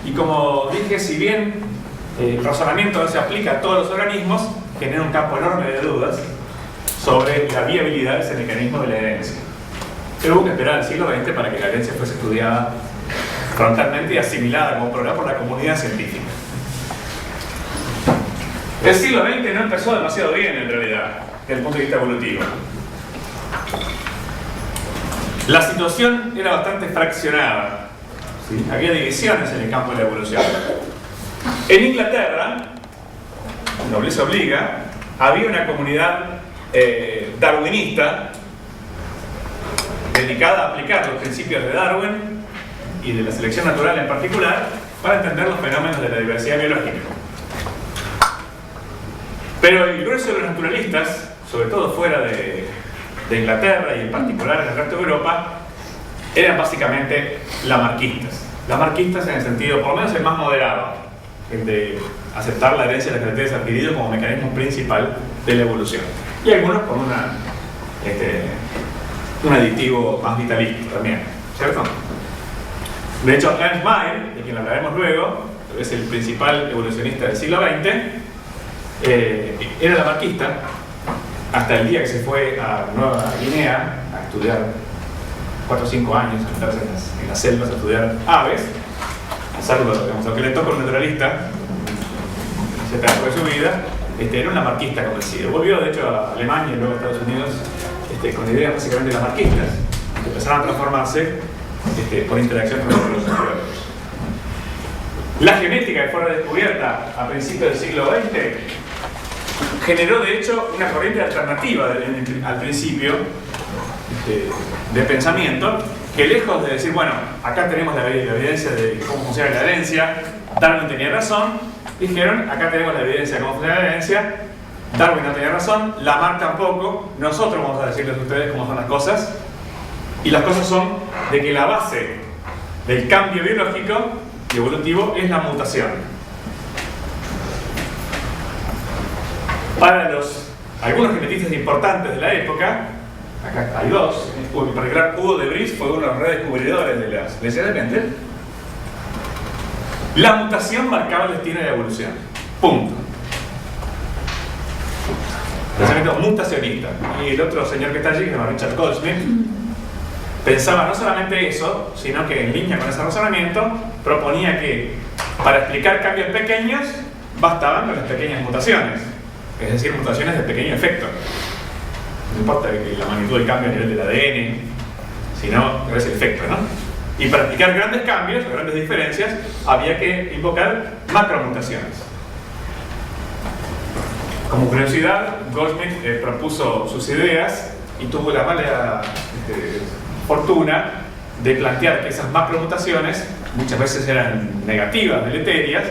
y, como dije, si bien el razonamiento no se aplica a todos los organismos, genera un campo enorme de dudas sobre la viabilidad de ese mecanismo de la herencia. Pero hubo que esperar al siglo XX para que la herencia fuese estudiada frontalmente y asimilada como programa por la comunidad científica. El siglo XX no empezó demasiado bien en realidad, desde el punto de vista evolutivo. La situación era bastante fraccionada, ¿sí? Había divisiones en el campo de la evolución. En Inglaterra, nobleza obliga, había una comunidad darwinista dedicada a aplicar los principios de Darwin y de la selección natural en particular para entender los fenómenos de la diversidad biológica. Pero el grueso de los naturalistas, sobre todo fuera de Inglaterra y en particular en el resto de Europa, eran básicamente lamarquistas. Lamarquistas en el sentido, por lo menos el más moderado, el de aceptar la herencia de los caracteres adquiridos como mecanismo principal de la evolución. Y algunos con un aditivo más vitalista también, ¿cierto? De hecho, Ernst Mayr, de quien hablaremos luego, es el principal evolucionista del siglo XX, era lamarquista hasta el día que se fue a Nueva Guinea a estudiar 4 o 5 años, a meterse en las selvas a estudiar aves, a hacerlo, digamos, lo que le toca a un naturalista, ese pedazo de su vida, era un lamarquista convencido. Volvió, de hecho, a Alemania y luego a Estados Unidos con ideas básicamente lamarquistas, que empezaron a transformarse por interacción con los biólogos. La genética que fue redescubierta a principios del siglo XX generó, de hecho, una corriente alternativa al principio de pensamiento, que lejos de decir, bueno, acá tenemos la evidencia de cómo funciona la herencia, Darwin tenía razón, dijeron, acá tenemos la evidencia de cómo funciona la herencia, Darwin no tenía razón, Lamarck tampoco, nosotros vamos a decirles a ustedes cómo son las cosas, y las cosas son de que la base del cambio biológico y evolutivo es la mutación. Para algunos genetistas importantes de la época, acá hay dos, en particular Hugo de Vries fue uno de los redescubridores de las leyes de Mendel, la mutación marcaba el destino de la evolución. Punto. Pensamiento mutacionista. Y el otro señor que está allí, que se llama Richard Goldsmith, pensaba no solamente eso, sino que en línea con ese razonamiento proponía que para explicar cambios pequeños bastaban con las pequeñas mutaciones, es decir, mutaciones de pequeño efecto. No importa la magnitud del cambio a nivel del ADN, sino es el efecto, ¿no? Y para explicar grandes cambios, grandes diferencias, había que invocar macromutaciones. Como curiosidad, Goldsmith propuso sus ideas y tuvo la mala fortuna de plantear que esas macromutaciones muchas veces eran negativas, deleterias,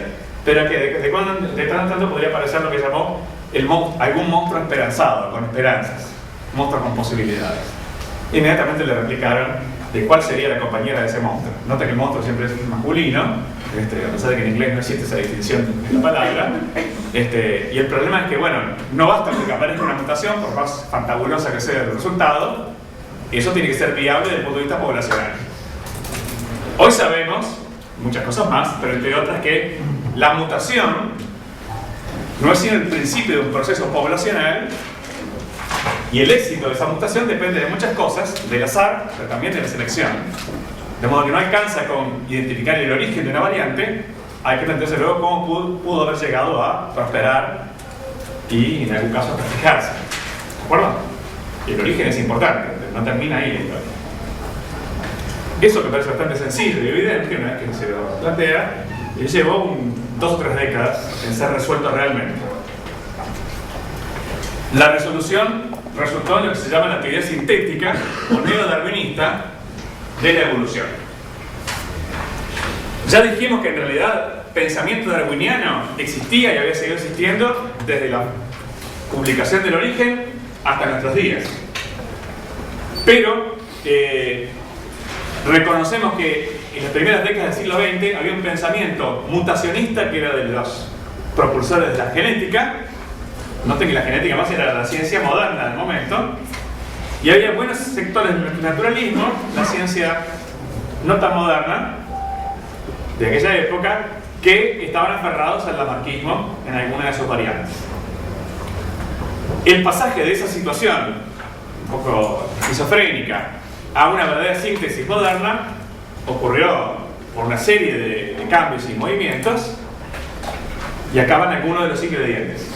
pero que de tanto en tanto podría aparecer lo que llamó algún monstruo esperanzado, con esperanzas, monstruo con posibilidades. Inmediatamente le replicaron de cuál sería la compañera de ese monstruo. Nota que el monstruo siempre es masculino, a pesar de que en inglés no existe esa distinción en la palabra. Y el problema es que, bueno, no basta con que aparezca una mutación, por más fantabulosa que sea el resultado, eso tiene que ser viable desde el punto de vista poblacional. Hoy sabemos muchas cosas más, pero entre otras que la mutación no es sino el principio de un proceso poblacional, y el éxito de esa mutación depende de muchas cosas, del azar, pero también de la selección. De modo que no alcanza con identificar el origen de una variante, hay que plantearse luego cómo pudo haber llegado a prosperar y en algún caso a fijarse. ¿De acuerdo? Y el origen es importante, no termina ahí la historia. Eso que parece bastante sencillo y evidente, una vez que se lo plantea, llevó 2 o 3 décadas en ser resuelto realmente. La resolución resultó en lo que se llama la teoría sintética o neodarwinista de la evolución. Ya dijimos que en realidad pensamiento darwiniano existía y había seguido existiendo desde la publicación del origen hasta nuestros días. Pero reconocemos que en las primeras décadas del siglo XX había un pensamiento mutacionista que era de los propulsores de la genética. Noten que la genética más era la ciencia moderna del momento, y había buenos sectores del naturalismo, la ciencia no tan moderna de aquella época, que estaban aferrados al lamarquismo en alguna de sus variantes. El pasaje de esa situación un poco esquizofrénica a una verdadera síntesis moderna ocurrió por una serie de cambios y movimientos, y acaban algunos de los ingredientes.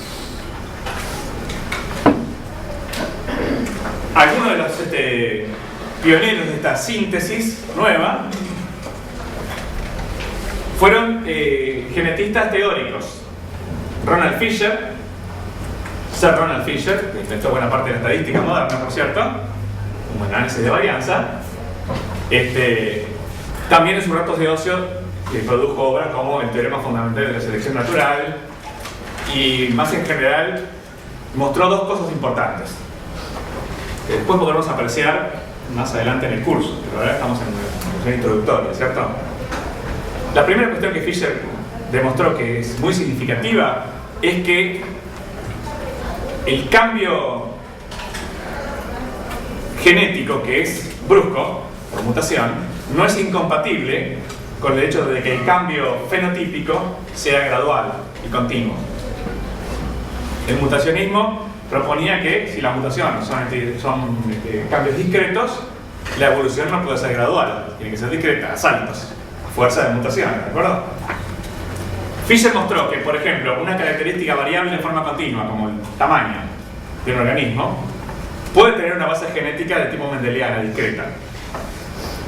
Algunos de los pioneros de esta síntesis nueva fueron genetistas teóricos. Ronald Fisher, Sir Ronald Fisher, que inventó buena parte de la estadística moderna, por cierto, un buen análisis de varianza. También en sus ratos de ocio produjo obras como el teorema fundamental de la selección natural, y más en general mostró 2 cosas importantes que después podremos apreciar más adelante en el curso, pero ahora estamos en una cuestión introductoria, ¿cierto? La primera cuestión que Fisher demostró que es muy significativa es que el cambio genético, que es brusco, por mutación, no es incompatible con el hecho de que el cambio fenotípico sea gradual y continuo. El mutacionismo proponía que si las mutaciones son cambios discretos, la evolución no puede ser gradual, tiene que ser discreta, a saltos, a fuerza de mutación, ¿de acuerdo? Fisher mostró que, por ejemplo, una característica variable de forma continua, como el tamaño de un organismo, puede tener una base genética de tipo mendeliana discreta.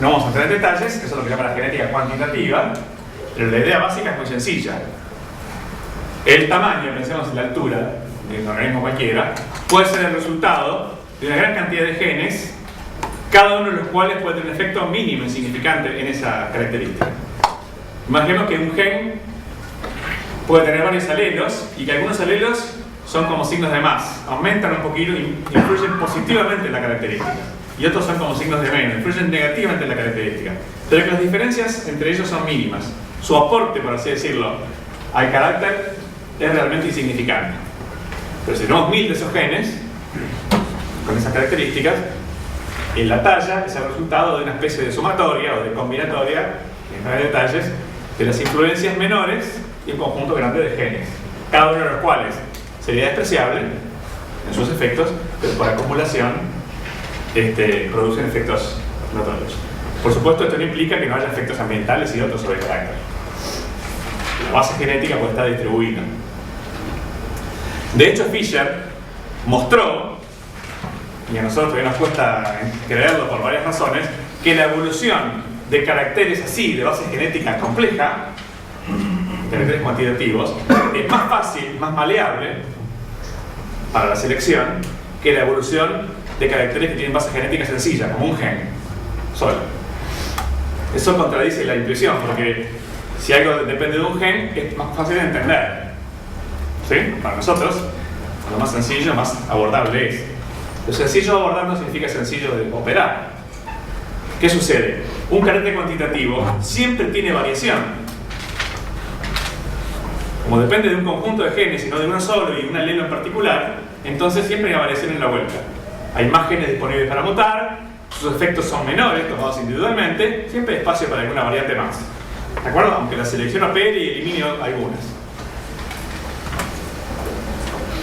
No vamos a entrar en detalles, eso es lo que se llama la genética cuantitativa, pero la idea básica es muy sencilla. El tamaño, pensemos en la altura de un organismo cualquiera, puede ser el resultado de una gran cantidad de genes, cada uno de los cuales puede tener un efecto mínimo insignificante en esa característica. Imaginemos que un gen puede tener varios alelos y que algunos alelos son como signos de más, aumentan un poquito y influyen positivamente en la característica, y otros son como signos de menos, influyen negativamente en la característica, pero que las diferencias entre ellos son mínimas. Su aporte, por así decirlo, al carácter es realmente insignificante. Pero si tenemos 1000 de esos genes con esas características, en la talla es el resultado de una especie de sumatoria o de combinatoria, en no hay detalles, de las influencias menores y un conjunto grande de genes, cada uno de los cuales sería despreciable en sus efectos, pero por acumulación producen efectos notorios. Por supuesto, esto no implica que no haya efectos ambientales y otros sobre el carácter. La base genética puede estar distribuida. De hecho, Fisher mostró, y a nosotros todavía nos cuesta creerlo por varias razones, que la evolución de caracteres así, de base genética compleja, caracteres cuantitativos, es más fácil, más maleable para la selección que la evolución de caracteres que tienen base genética sencilla, como un gen solo. Eso contradice la intuición, porque si algo depende de un gen, es más fácil de entender. ¿Sí? Para nosotros, lo más sencillo, más abordable es. Lo sencillo de abordar no significa sencillo de operar. ¿Qué sucede? Un carácter cuantitativo siempre tiene variación. Como depende de un conjunto de genes y no de uno solo y un alelo en particular, entonces siempre hay una variación en la vuelta. Hay más genes disponibles para mutar, sus efectos son menores, tomados individualmente, siempre hay espacio para alguna variante más. ¿De acuerdo? Aunque la selección opere y elimine algunas.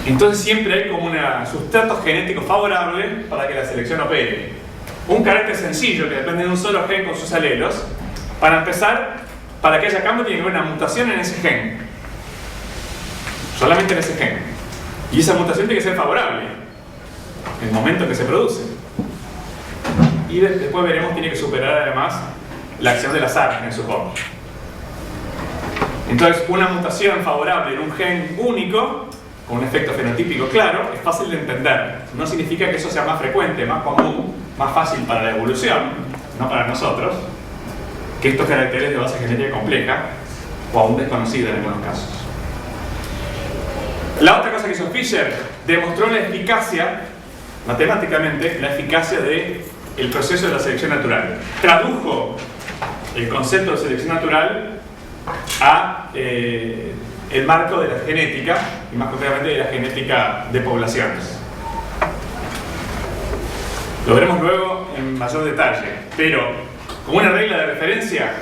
Entonces siempre hay como un sustrato genético favorable para que la selección opere. Un carácter sencillo que depende de un solo gen con sus alelos, para empezar, para que haya cambio tiene que haber una mutación en ese gen. Solamente en ese gen. Y esa mutación tiene que ser favorable en el momento en que se produce. Y después veremos, tiene que superar además la acción del azar en su forma. Entonces, una mutación favorable en un gen único, con un efecto fenotípico claro, es fácil de entender. No significa que eso sea más frecuente, más común, más fácil para la evolución, no para nosotros, que estos caracteres de base genética compleja, o aún desconocida en algunos casos. La otra cosa que hizo Fisher, demostró la eficacia, matemáticamente, la eficacia del proceso de la selección natural. Tradujo el concepto de selección natural a el marco de la genética, y más concretamente de la genética de poblaciones. Lo veremos luego en mayor detalle, pero como una regla de referencia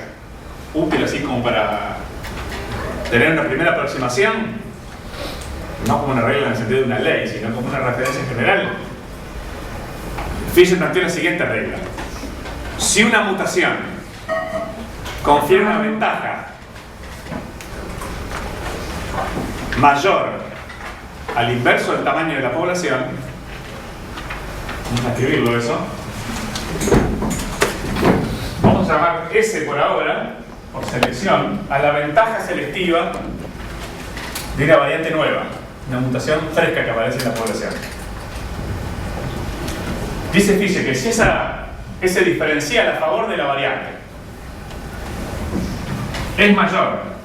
útil así como para tener una primera aproximación, no como una regla en el sentido de una ley, sino como una referencia en general, Fisher planteó la siguiente regla: si una mutación confiere una ventaja mayor al inverso del tamaño de la población, vamos a escribirlo eso, vamos a llamar S por ahora, por selección, a la ventaja selectiva de una variante nueva, una mutación fresca que aparece en la población. Dice Fisher que si ese diferencial a favor de la variante es mayor,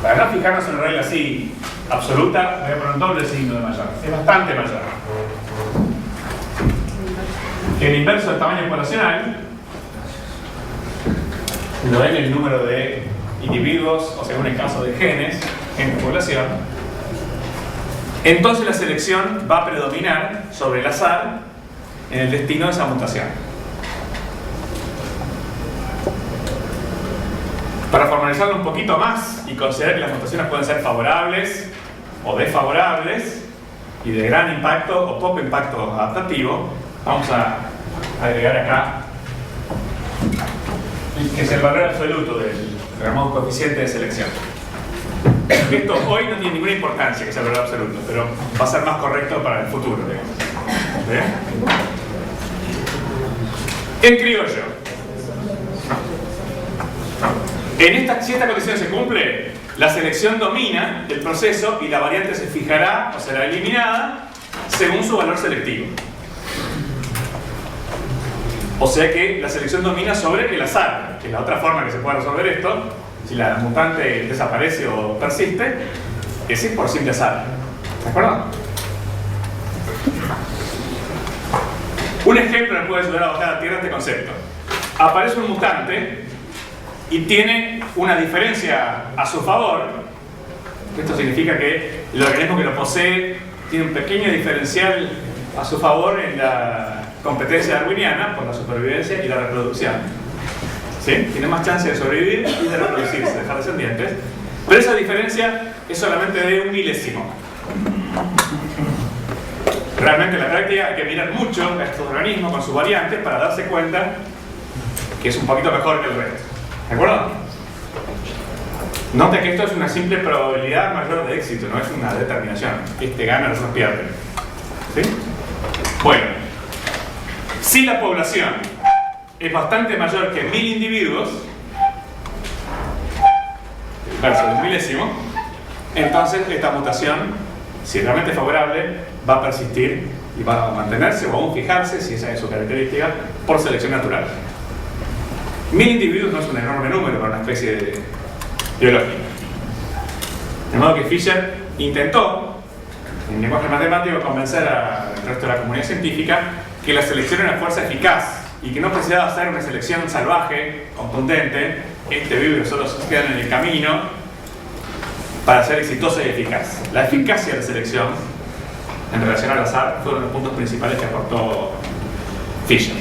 para no fijarnos en una regla así absoluta, voy a poner un doble signo de mayor, es bastante mayor que el inverso del tamaño poblacional, lo ven el número de individuos, o según el caso de genes en la población, entonces la selección va a predominar sobre el azar en el destino de esa mutación. Para formalizarlo un poquito más y considerar que las mutaciones pueden ser favorables o desfavorables y de gran impacto o poco impacto adaptativo, vamos a agregar acá que es el valor absoluto del llamado coeficiente de selección. Esto hoy no tiene ninguna importancia, que sea verdad absoluta, pero va a ser más correcto para el futuro, digamos. En criollo. Si esta condición se cumple, la selección domina el proceso y la variante se fijará o será eliminada según su valor selectivo. O sea que la selección domina sobre el azar, que es la otra forma que se puede resolver esto. Si la mutante desaparece o persiste, es por simple azar. ¿De acuerdo? Un ejemplo nos puede ayudar a bajar a tierra este concepto. Aparece un mutante y tiene una diferencia a su favor. Esto significa que el organismo que lo posee tiene un pequeño diferencial a su favor en la competencia darwiniana por la supervivencia y la reproducción. ¿Sí? Tiene más chance de sobrevivir y de reproducirse, dejar descendientes. Pero esa diferencia es solamente de 1 milésimo. Realmente en la práctica hay que mirar mucho a estos organismos con sus variantes para darse cuenta que es un poquito mejor que el resto. ¿De acuerdo? Note que esto es una simple probabilidad mayor de éxito, no es una determinación. Este gana, los otros pierden. ¿Sí? Bueno, si la población es bastante mayor que 1000 individuos, versus 1 milésimo, entonces esta mutación, si es realmente favorable, va a persistir y va a mantenerse o aún fijarse, si esa es su característica, por selección natural. 1000 individuos no es un enorme número para una especie biológica. De modo que Fisher intentó, en lenguaje matemático, convencer al resto de la comunidad científica que la selección era una fuerza eficaz y que no precisaba hacer una selección salvaje, contundente, este vive y los otros quedan en el camino, para ser exitosa y eficaz. La eficacia de la selección en relación al azar fueron los puntos principales que aportó Fisher.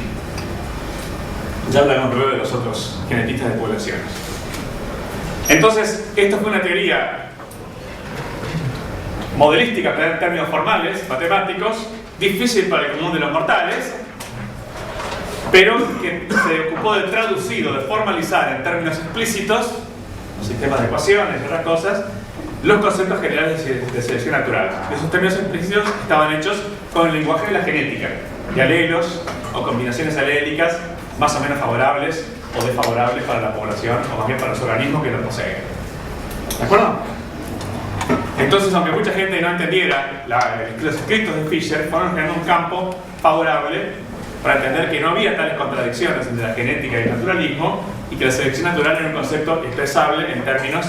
Ya hablaremos luego de los otros genetistas de poblaciones. Entonces, esto fue una teoría modelística, en términos formales, matemáticos, difícil para el común de los mortales, pero que se ocupó de traducir o de formalizar en términos explícitos, los sistemas de ecuaciones y otras cosas, los conceptos generales de selección natural. Esos términos explícitos estaban hechos con el lenguaje de la genética, de alelos o combinaciones alélicas más o menos favorables o desfavorables para la población, o más bien para los organismos que lo poseen. ¿De acuerdo? Entonces, aunque mucha gente no entendiera los escritos de Fisher, fueron creando un campo favorable para entender que no había tales contradicciones entre la genética y el naturalismo, y que la selección natural era un concepto expresable en términos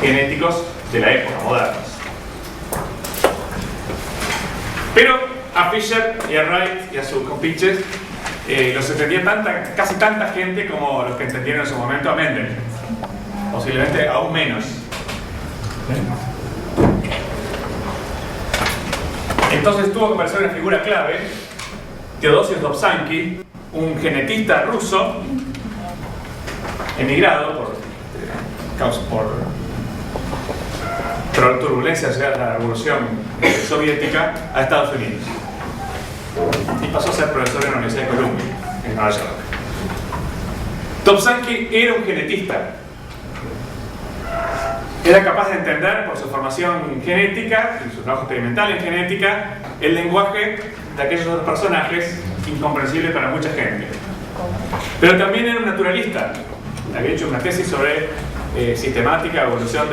genéticos de la época, modernos. Pero a Fisher y a Wright y a sus compinches los entendía casi tanta gente como los que entendieron en su momento a Mendel, posiblemente aún menos. Entonces tuvo que aparecer una figura clave, Teodosius Dobzhansky, un genetista ruso emigrado por turbulencias de la revolución soviética a Estados Unidos, y pasó a ser profesor en la Universidad de Columbia en Nueva York. Dobzhansky era un genetista. Era capaz de entender, por su formación genética y su trabajo experimental en genética, el lenguaje de aquellos otros personajes incomprensibles para mucha gente. Pero también era un naturalista. Había hecho una tesis sobre sistemática, evolución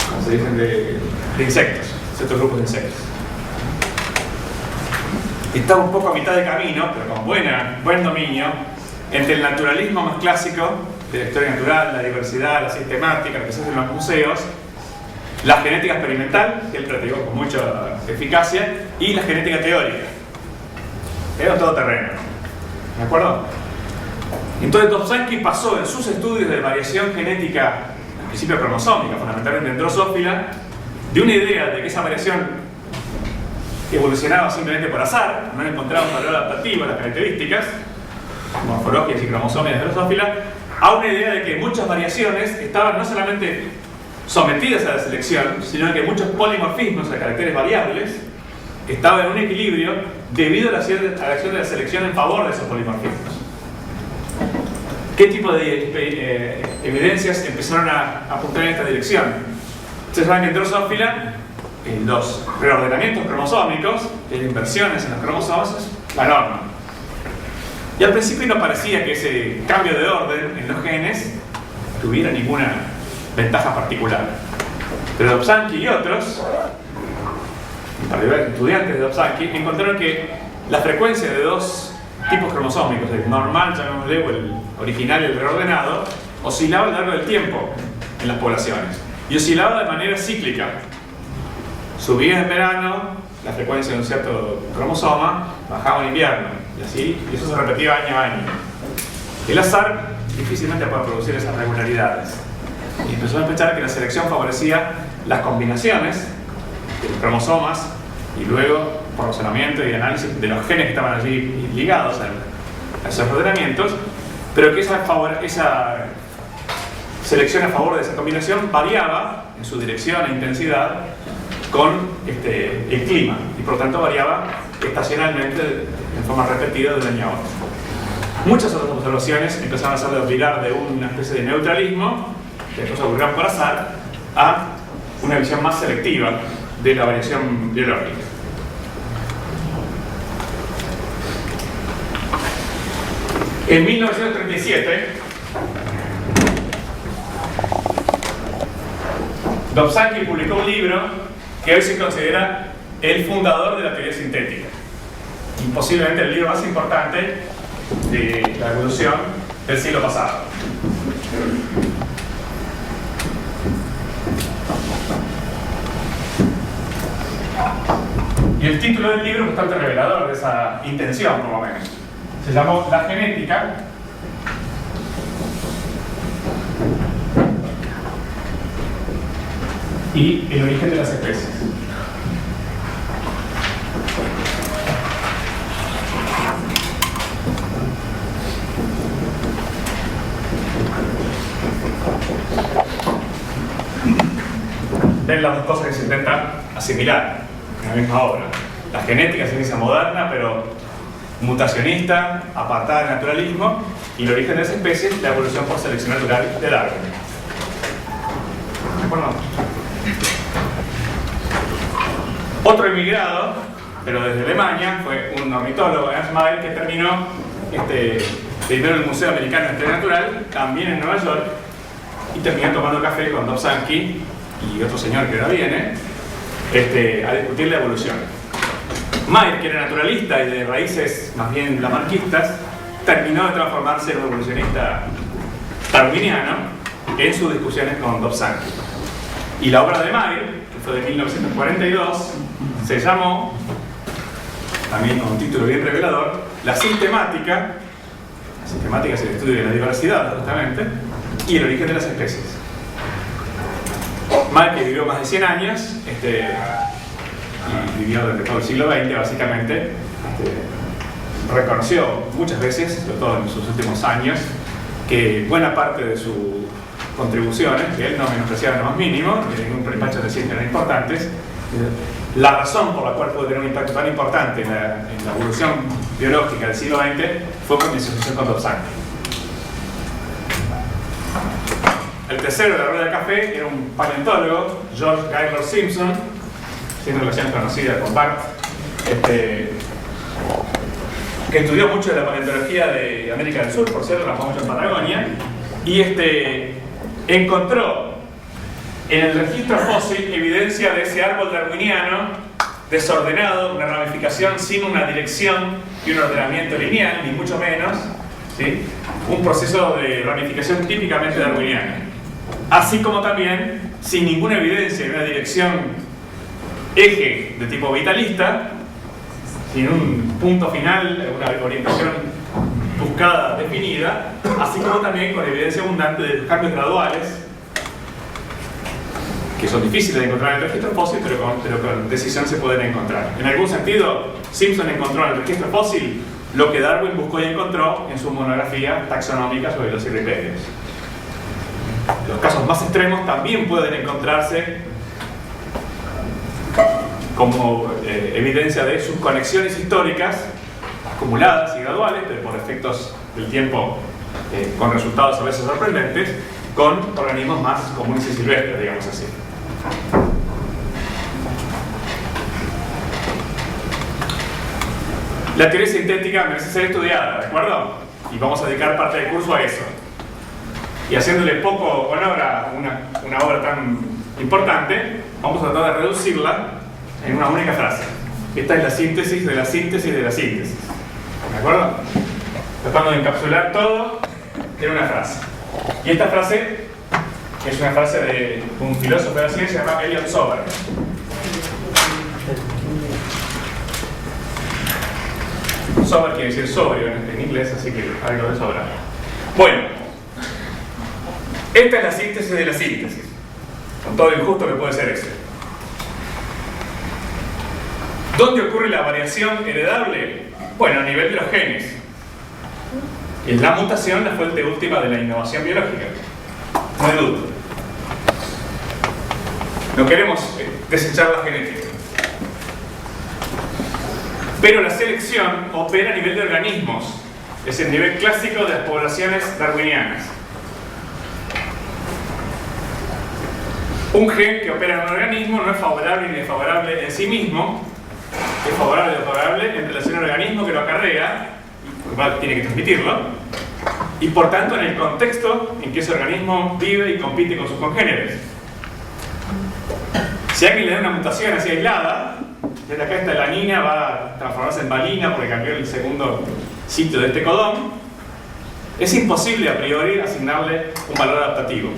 ¿cómo se dicen? De insectos, ciertos grupos de insectos. Estaba un poco a mitad de camino, pero con buen dominio, entre el naturalismo más clásico de la historia natural, la diversidad, la sistemática, lo que se hace en los museos, la genética experimental, que él practicó con mucha eficacia, y la genética teórica. Era un todoterreno. ¿De acuerdo? Entonces Dobzhansky pasó en sus estudios de variación genética, al principio cromosómica, fundamentalmente en Drosophila, de una idea de que esa variación evolucionaba simplemente por azar, no encontraba un valor adaptativo a las características morfológicas y cromosómicas de Drosophila, a una idea de que muchas variaciones estaban no solamente sometidas a la selección, sino que muchos polimorfismos de caracteres variables estaban en un equilibrio debido a la acción de la selección en favor de esos polimorfismos. ¿qué tipo de evidencias empezaron a apuntar en esta dirección? Ustedes saben que en Drosophila los reordenamientos cromosómicos, que hay inversiones en los cromosomas, es la norma. Y al principio no parecía que ese cambio de orden en los genes tuviera ninguna ventaja particular. Pero Dobzhansky y otros, en particular estudiantes de Dobzhansky, encontraron que la frecuencia de dos tipos cromosómicos, el normal, llamémosle, o el original y el reordenado, oscilaba a lo largo del tiempo en las poblaciones. Y oscilaba de manera cíclica. Subía en verano la frecuencia de un cierto cromosoma, bajaba en invierno, y así, y eso se repetía año a año. El azar difícilmente puede producir esas regularidades. Y empezó a pensar que la selección favorecía las combinaciones de los cromosomas y luego, por razonamiento y análisis de los genes que estaban allí ligados a esos ordenamientos, pero que esa selección a favor de esa combinación variaba en su dirección e intensidad con el clima y por tanto variaba estacionalmente en forma repetida de un año a otro. Muchas otras observaciones empezaron a hacer de obligar de una especie de neutralismo, que después ocurrieron por azar, a una visión más selectiva de la variación biológica. En 1937, Dobzhansky publicó un libro que hoy se considera el fundador de la teoría sintética y posiblemente el libro más importante de la evolución del siglo pasado. Y el título del libro es bastante revelador de esa intención, por lo menos. Se llamó La genética y el origen de las especies. Ven las dos cosas que se intentan asimilar en la misma obra. La genética, ciencia moderna, pero mutacionista, apartada del naturalismo, y el origen de las especies, la evolución por selección natural de Darwin. ¿De acuerdo? Otro emigrado, pero desde Alemania, fue un ornitólogo, Ernst Mayr, que terminó primero en el Museo Americano de Historia Natural, también en Nueva York, y terminó tomando café con Dobzhansky y otro señor que ahora viene, a discutir la evolución. Mayr, que era naturalista y de raíces más bien lamarquistas, terminó de transformarse en un evolucionista darwiniano en sus discusiones con Dobzhansky. Y la obra de Mayr, que fue de 1942, se llamó, también con un título bien revelador, La sistemática. La sistemática es el estudio de la diversidad, justamente, y el origen de las especies. Mayr, que vivió más de 100 años, y vivió durante todo el siglo XX, básicamente, reconoció muchas veces, sobre todo en sus últimos años, que buena parte de sus contribuciones, que él no menospreciaba en lo más mínimo, que ningún despacho de ciencia eran importantes, la razón por la cual pudo tener un impacto tan importante en la evolución biológica del siglo XX fue por mi asociación con Dobzhansky. El tercero de la rueda de café era un paleontólogo, George Gaylord Simpson, tiene relación conocida con Bart, que estudió mucho de la paleontología de América del Sur, por cierto, trabajó mucho en Patagonia, y encontró en el registro fósil evidencia de ese árbol darwiniano desordenado, una ramificación sin una dirección y un ordenamiento lineal, ni mucho menos, ¿sí? Un proceso de ramificación típicamente darwiniana, así como también sin ninguna evidencia de una dirección eje de tipo vitalista, sin un punto final, una orientación buscada, definida, así como también con evidencia abundante de los cambios graduales, que son difíciles de encontrar en el registro fósil, pero con decisión se pueden encontrar. En algún sentido, Simpson encontró en el registro fósil lo que Darwin buscó y encontró en su monografía taxonómica sobre los cirripedios. Los casos más extremos también pueden encontrarse como evidencia de sus conexiones históricas acumuladas y graduales, pero por efectos del tiempo con resultados a veces sorprendentes, con organismos más comunes y silvestres, digamos así. La teoría sintética merece ser estudiada, ¿de acuerdo? Y vamos a dedicar parte del curso a eso. Y haciéndole poco honor a una obra tan importante, vamos a tratar de reducirla en una única frase. Esta es la síntesis de la síntesis de la síntesis. ¿De acuerdo? Tratando de encapsular todo en una frase. Y esta frase es una frase de un filósofo de la ciencia llamado Elliot Sober. Sober quiere decir sobrio en inglés, así que algo de sobra. Bueno, esta es la síntesis de la síntesis, con todo lo injusto que puede ser eso. ¿Dónde ocurre la variación heredable? Bueno, a nivel de los genes. Es la mutación la fuente última de la innovación biológica. No hay duda. No queremos desechar la genética. Pero la selección opera a nivel de organismos. Es el nivel clásico de las poblaciones darwinianas. Un gen que opera en un organismo no es favorable ni desfavorable en sí mismo. Es favorable o desfavorable en relación al organismo que lo acarrea, y tiene que transmitirlo, y por tanto en el contexto en que ese organismo vive y compite con sus congéneres. Si alguien le da una mutación así aislada, desde acá esta lanina va a transformarse en valina porque cambió el segundo sitio de este codón, es imposible a priori asignarle un valor adaptativo.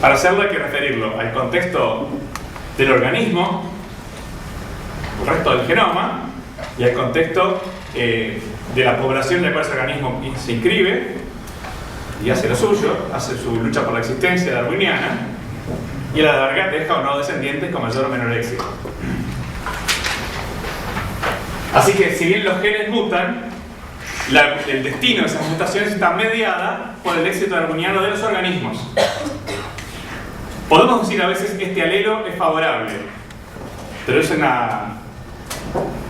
Para hacerlo hay que referirlo al contexto del organismo, el resto del genoma, y al contexto de la población en la cual ese organismo se inscribe y hace lo suyo, hace su lucha por la existencia darwiniana, y a la larga deja o no descendientes con mayor o menor éxito. Así que si bien los genes mutan, el destino de esas mutaciones está mediada por el éxito darwiniano de los organismos. Podemos decir a veces que este alelo es favorable, pero es una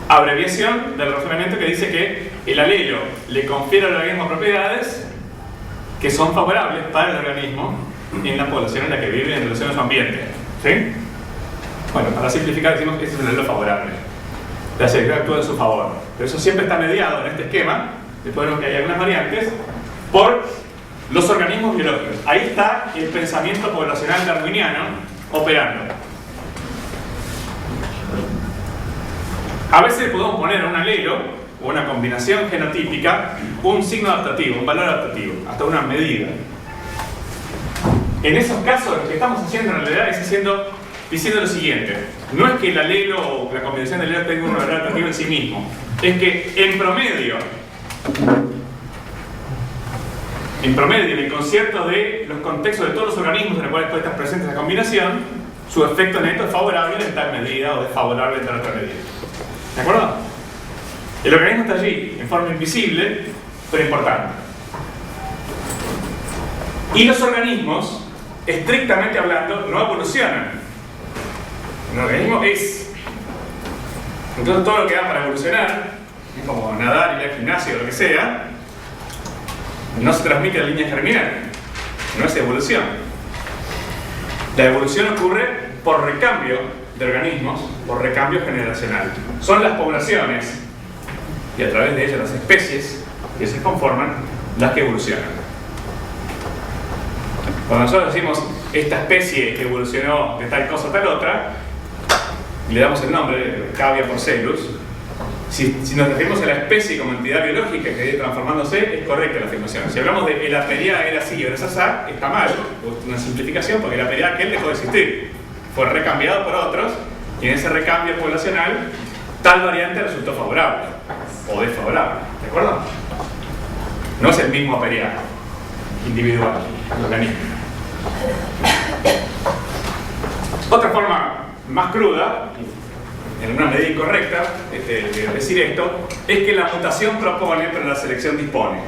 abreviación del razonamiento que dice que el alelo le confiere al organismo propiedades que son favorables para el organismo en la población en la que vive en relación a su ambiente. ¿Sí? Bueno, para simplificar decimos que ese es un alelo favorable. La selección actúa en su favor. Pero eso siempre está mediado en este esquema, después vemos que hay algunas variantes, por los organismos biológicos. Ahí está el pensamiento poblacional darwiniano operando. A veces le podemos poner a un alelo o una combinación genotípica un signo adaptativo, un valor adaptativo, hasta una medida. En esos casos lo que estamos haciendo en realidad es diciendo lo siguiente: no es que el alelo o la combinación de alelos tenga un valor adaptativo en sí mismo, es que en promedio, en el concierto de los contextos de todos los organismos en los cuales puede estar presente esa combinación, su efecto neto es favorable en tal medida o desfavorable en tal otra medida. ¿De acuerdo? El organismo está allí, en forma invisible, pero importante. Y los organismos, estrictamente hablando, no evolucionan. Un organismo es. Entonces todo lo que da para evolucionar, como nadar, ir al gimnasio, lo que sea, no se transmite a la línea germinal. No es evolución. La evolución ocurre por recambio de organismos, por recambio generacional. Son las poblaciones y a través de ellas las especies que se conforman las que evolucionan. Cuando nosotros decimos esta especie evolucionó de tal cosa a tal otra, y le damos el nombre Cavia porcellus, si nos referimos a la especie como entidad biológica que viene transformándose, es correcta la afirmación. Si hablamos de el Aperia era así, ahora es asá, está mal, es una simplificación, porque el Aperia aquel dejó de existir, fue recambiado por otros, y en ese recambio poblacional tal variante resultó favorable o desfavorable, ¿de acuerdo? No es el mismo Aperia individual, el organismo. Otra forma más cruda, en una medida incorrecta, de decir esto, es que la mutación propone, pero la selección dispone.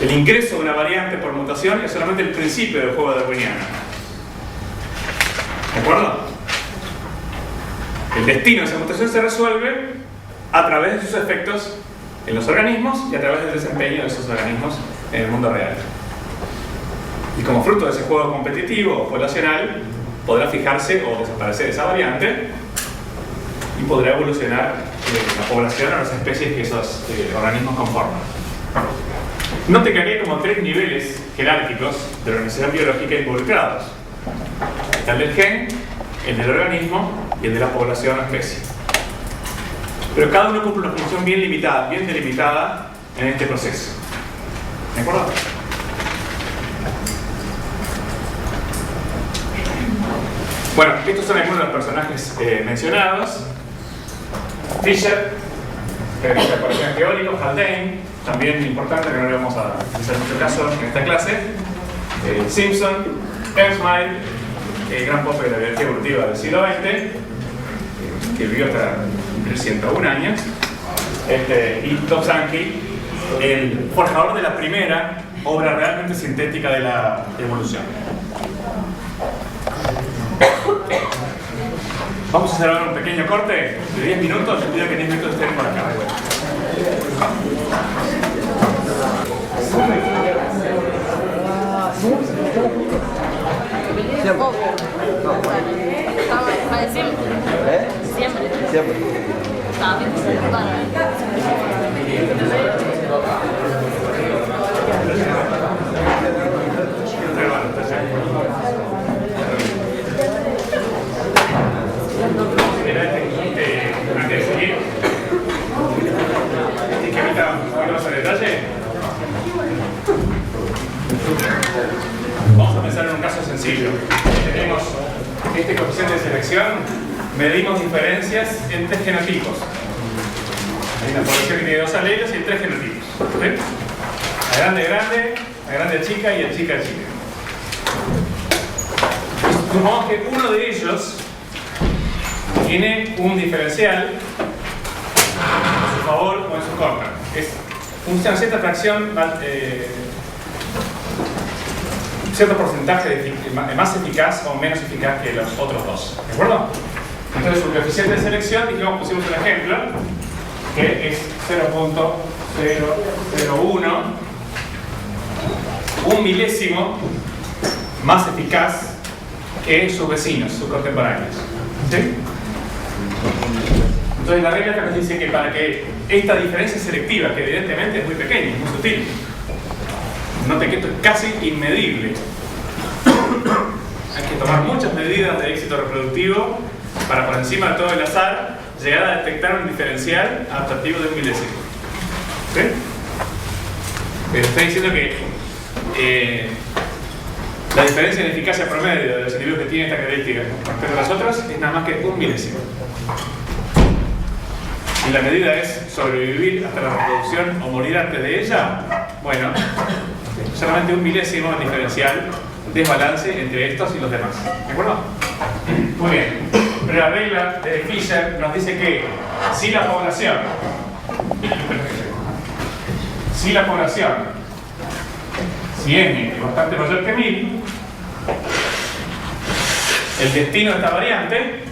El ingreso de una variante por mutación es solamente el principio del juego darwiniano. ¿De acuerdo? El destino de esa mutación se resuelve a través de sus efectos en los organismos y a través del desempeño de esos organismos en el mundo real. Y como fruto de ese juego competitivo o poblacional, podrá fijarse o desaparecer esa variante y podrá evolucionar la población o las especies que esos organismos conforman. Note que aquí hay como 3 niveles jerárquicos de organización biológica involucrados. Está el del gen, el del organismo y el de la población o especie. Pero cada uno cumple una función bien limitada, bien delimitada en este proceso. ¿De acuerdo? Bueno, estos son algunos de los personajes mencionados. Fisher, periodista de colección teórico, Haldane, también importante que no le vamos a hacer mucho caso en esta clase. Simpson, Elsmire, el gran pope de la biología evolutiva del siglo XX, que vivió hasta cumplir 101 años, y Tom Sankey, el forjador de la primera obra realmente sintética de la evolución. Vamos a hacer ahora un pequeño corte de 10 minutos. Les pido que en 10 minutos estén por acá. Siempre. Antes de seguir, ¿qué más a detalle? Vamos a pensar en un caso sencillo. Tenemos este coeficiente de selección, medimos diferencias en 3 genotipos. Hay una población que tiene 2 alelos y hay 3 genotipos. ¿Sí? A grande chica y a chica chica. Supongamos que uno de ellos tiene un diferencial a su favor o en su contra. Funciona cierta fracción, cierto porcentaje más eficaz o menos eficaz que los otros dos. ¿De acuerdo? Entonces su coeficiente de selección, digamos, pusimos un ejemplo, que es 0.001, un milésimo más eficaz que sus vecinos, sus contemporáneos. ¿Sí? Entonces la regla acá nos dice que para que esta diferencia selectiva, que evidentemente es muy pequeña, es muy sutil, note que esto es casi inmedible. Hay que tomar muchas medidas de éxito reproductivo para, por encima de todo el azar, llegar a detectar un diferencial adaptativo de un milésimo. ¿Sí? Pero estoy diciendo que la diferencia en eficacia promedio de los individuos que tienen esta característica respecto a las otras es nada más que un milésimo. Si la medida es sobrevivir hasta la reproducción o morir antes de ella, bueno, solamente un milésimo es diferencial, desbalance entre estos y los demás. ¿De acuerdo? Muy bien. Pero la regla de Fisher nos dice que si la población, si n es bastante mayor que 1000, el destino de esta variante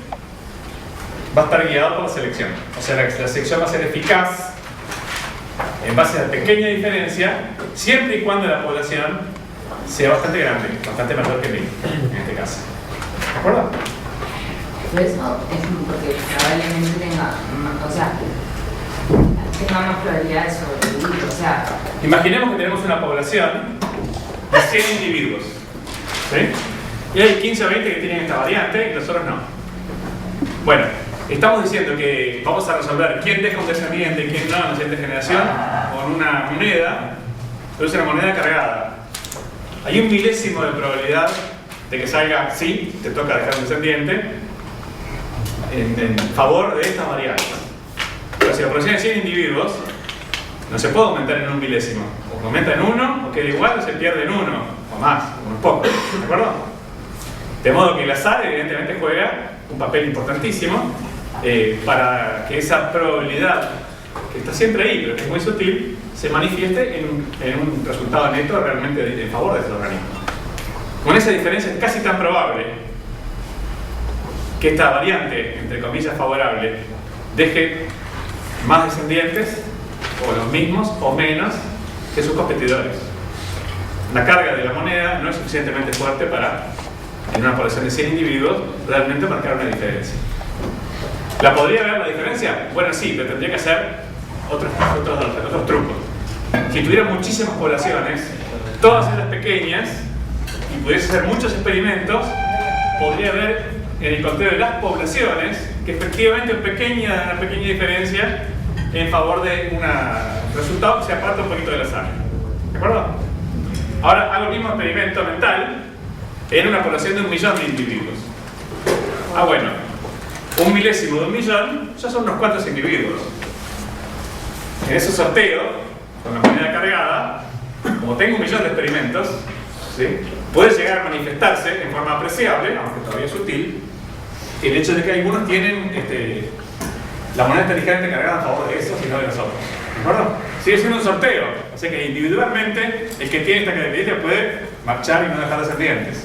va a estar guiado por la selección. O sea, la selección va a ser eficaz en base a pequeña diferencia, siempre y cuando la población sea bastante grande, bastante mayor que 1000, en este caso. ¿De acuerdo? Pero eso es porque probablemente tenga más probabilidad de sobrevivir. O sea, imaginemos que tenemos una población de 100 individuos. ¿Sí? Y hay 15 o 20 que tienen esta variante y los otros no. Bueno, estamos diciendo que vamos a resolver quién deja un descendiente y quién no en la siguiente generación con una moneda, pero es una moneda cargada. Hay un milésimo de probabilidad de que salga, sí, te toca dejar un descendiente en favor de estas variables. Pero si la población es 100 individuos, no se puede aumentar en un milésimo. O aumenta en 1, o queda igual, o se pierde en 1, o más, o muy poco. ¿De acuerdo? De modo que el azar, evidentemente, juega un papel importantísimo para que esa probabilidad, que está siempre ahí, pero que es muy sutil, se manifieste en un resultado neto realmente en favor de este organismo. Con esa diferencia es casi tan probable que esta variante, entre comillas favorable, deje más descendientes o los mismos o menos que sus competidores. La carga de la moneda no es suficientemente fuerte para, en una población de 100 individuos, realmente marcar una diferencia. ¿La podría ver la diferencia? Bueno, sí, pero tendría que hacer otros trucos. Si tuviera muchísimas poblaciones, todas ellas pequeñas, y pudiese hacer muchos experimentos, podría ver en el conteo de las poblaciones que efectivamente una pequeña diferencia en favor de un resultado que se aparta un poquito del azar. ¿De acuerdo? Ahora hago el mismo experimento mental en una población de 1 millón de individuos. Bueno, 1/1000.000 de 1 millón ya son unos cuantos individuos. En ese sorteo, con la moneda cargada, como tengo 1 millón de experimentos, ¿sí?, puede llegar a manifestarse en forma apreciable, aunque todavía sutil, el hecho de que algunos tienen la moneda está ligeramente cargada a favor de esos y no de los otros. ¿De acuerdo? Sigue siendo un sorteo, así que individualmente el que tiene esta característica puede marchar y no dejar descendientes.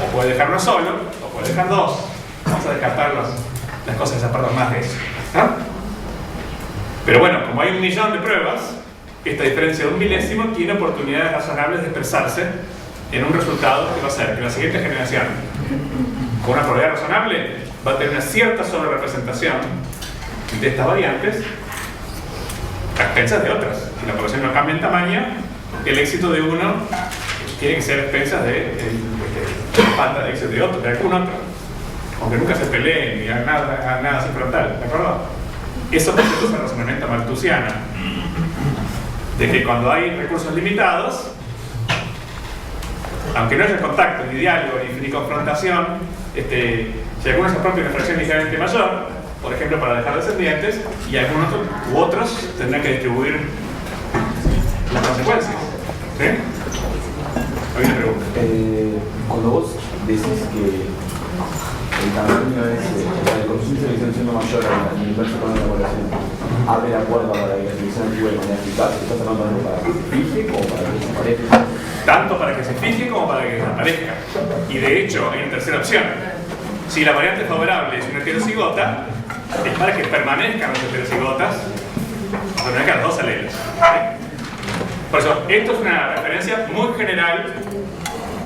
O puede dejar uno solo, o puede dejar dos. Vamos a descartar las cosas que se apartan más de eso. ¿No? Pero bueno, como hay 1 millón de pruebas, esta diferencia de 1/1000.000 tiene oportunidades razonables de expresarse en un resultado que va a ser que la siguiente generación, con una probabilidad razonable, va a tener una cierta sobrerepresentación de estas variantes a expensas de otras. Si la población no cambia en tamaño, el éxito de uno tiene que ser a expensas de falta de éxito de otro, de algún otro. Aunque nunca se peleen ni hagan nada así frontal, ¿de acuerdo? Eso es el razonamiento malthusiano, de que cuando hay recursos limitados, aunque no haya contacto, ni diálogo, ni confrontación, si algunos se apropia una fracción ligeramente mayor, por ejemplo para dejar descendientes, y algunos otros tendrán que distribuir las consecuencias. ¿Sí? Hay una pregunta. Cuando vos decís que el tamaño es, el coeficiente de selección siendo mayor al universo con la población, abre la puerta para que la selección actúe de manera eficaz. ¿Estás hablando de para que se fije o para que desaparezca? Tanto para que se fije como para que desaparezca. Y de hecho, hay una tercera opción. Si la variante favorable es una heterocigota, es para que permanezcan las heterocigotas, permanezcan los dos alelos. ¿Sí? Por eso, esto es una referencia muy general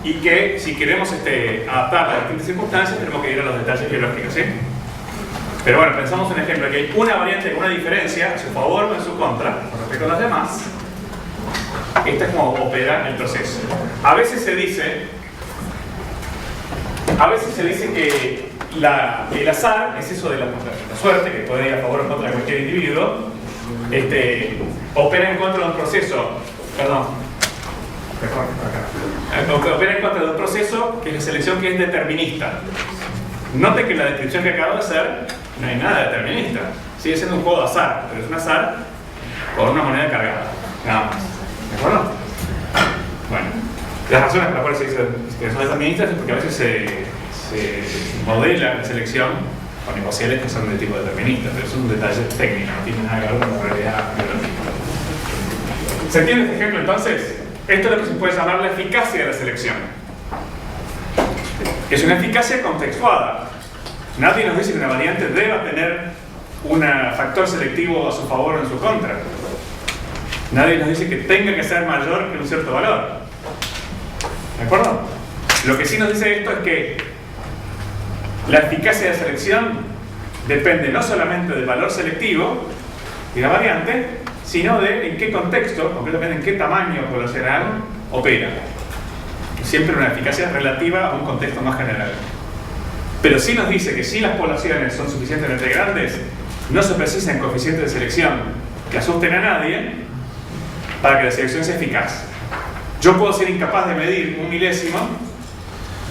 y que, si queremos adaptarla a distintas circunstancias, tenemos que ir a los detalles biológicos. ¿Sí? Pero bueno, pensamos un ejemplo, que hay una variante con una diferencia a su favor o en su contra con respecto a las demás. Esta es como opera el proceso. A veces se dice que el azar es eso de la suerte, que puede ir a favor o en contra de cualquier individuo, opera en contra de un proceso, opera en contra de un proceso que es la selección, que es determinista. Note que en la descripción que acabo de hacer no hay nada determinista. Sigue siendo un juego de azar, pero es un azar con una moneda cargada, nada más. ¿De acuerdo? Bueno, las razones por las cuales se dice que son deterministas es porque a veces se modela la selección con negociales que son de tipo determinista, pero es un detalle técnico, no tiene nada que ver con la realidad biológica. ¿Se entiende este ejemplo entonces? Esto es lo que se puede llamar la eficacia de la selección. Es una eficacia contextuada. Nadie nos dice que una variante deba tener un factor selectivo a su favor o en su contra. Nadie nos dice que tenga que ser mayor que un cierto valor. ¿De acuerdo? Lo que sí nos dice esto es que la eficacia de selección depende no solamente del valor selectivo de la variante, sino de en qué contexto, concretamente en qué tamaño poblacional opera. Siempre una eficacia relativa a un contexto más general. Pero sí nos dice que si las poblaciones son suficientemente grandes, no se precisan coeficientes de selección que asusten a nadie para que la selección sea eficaz. Yo puedo ser incapaz de medir 1/1000.000,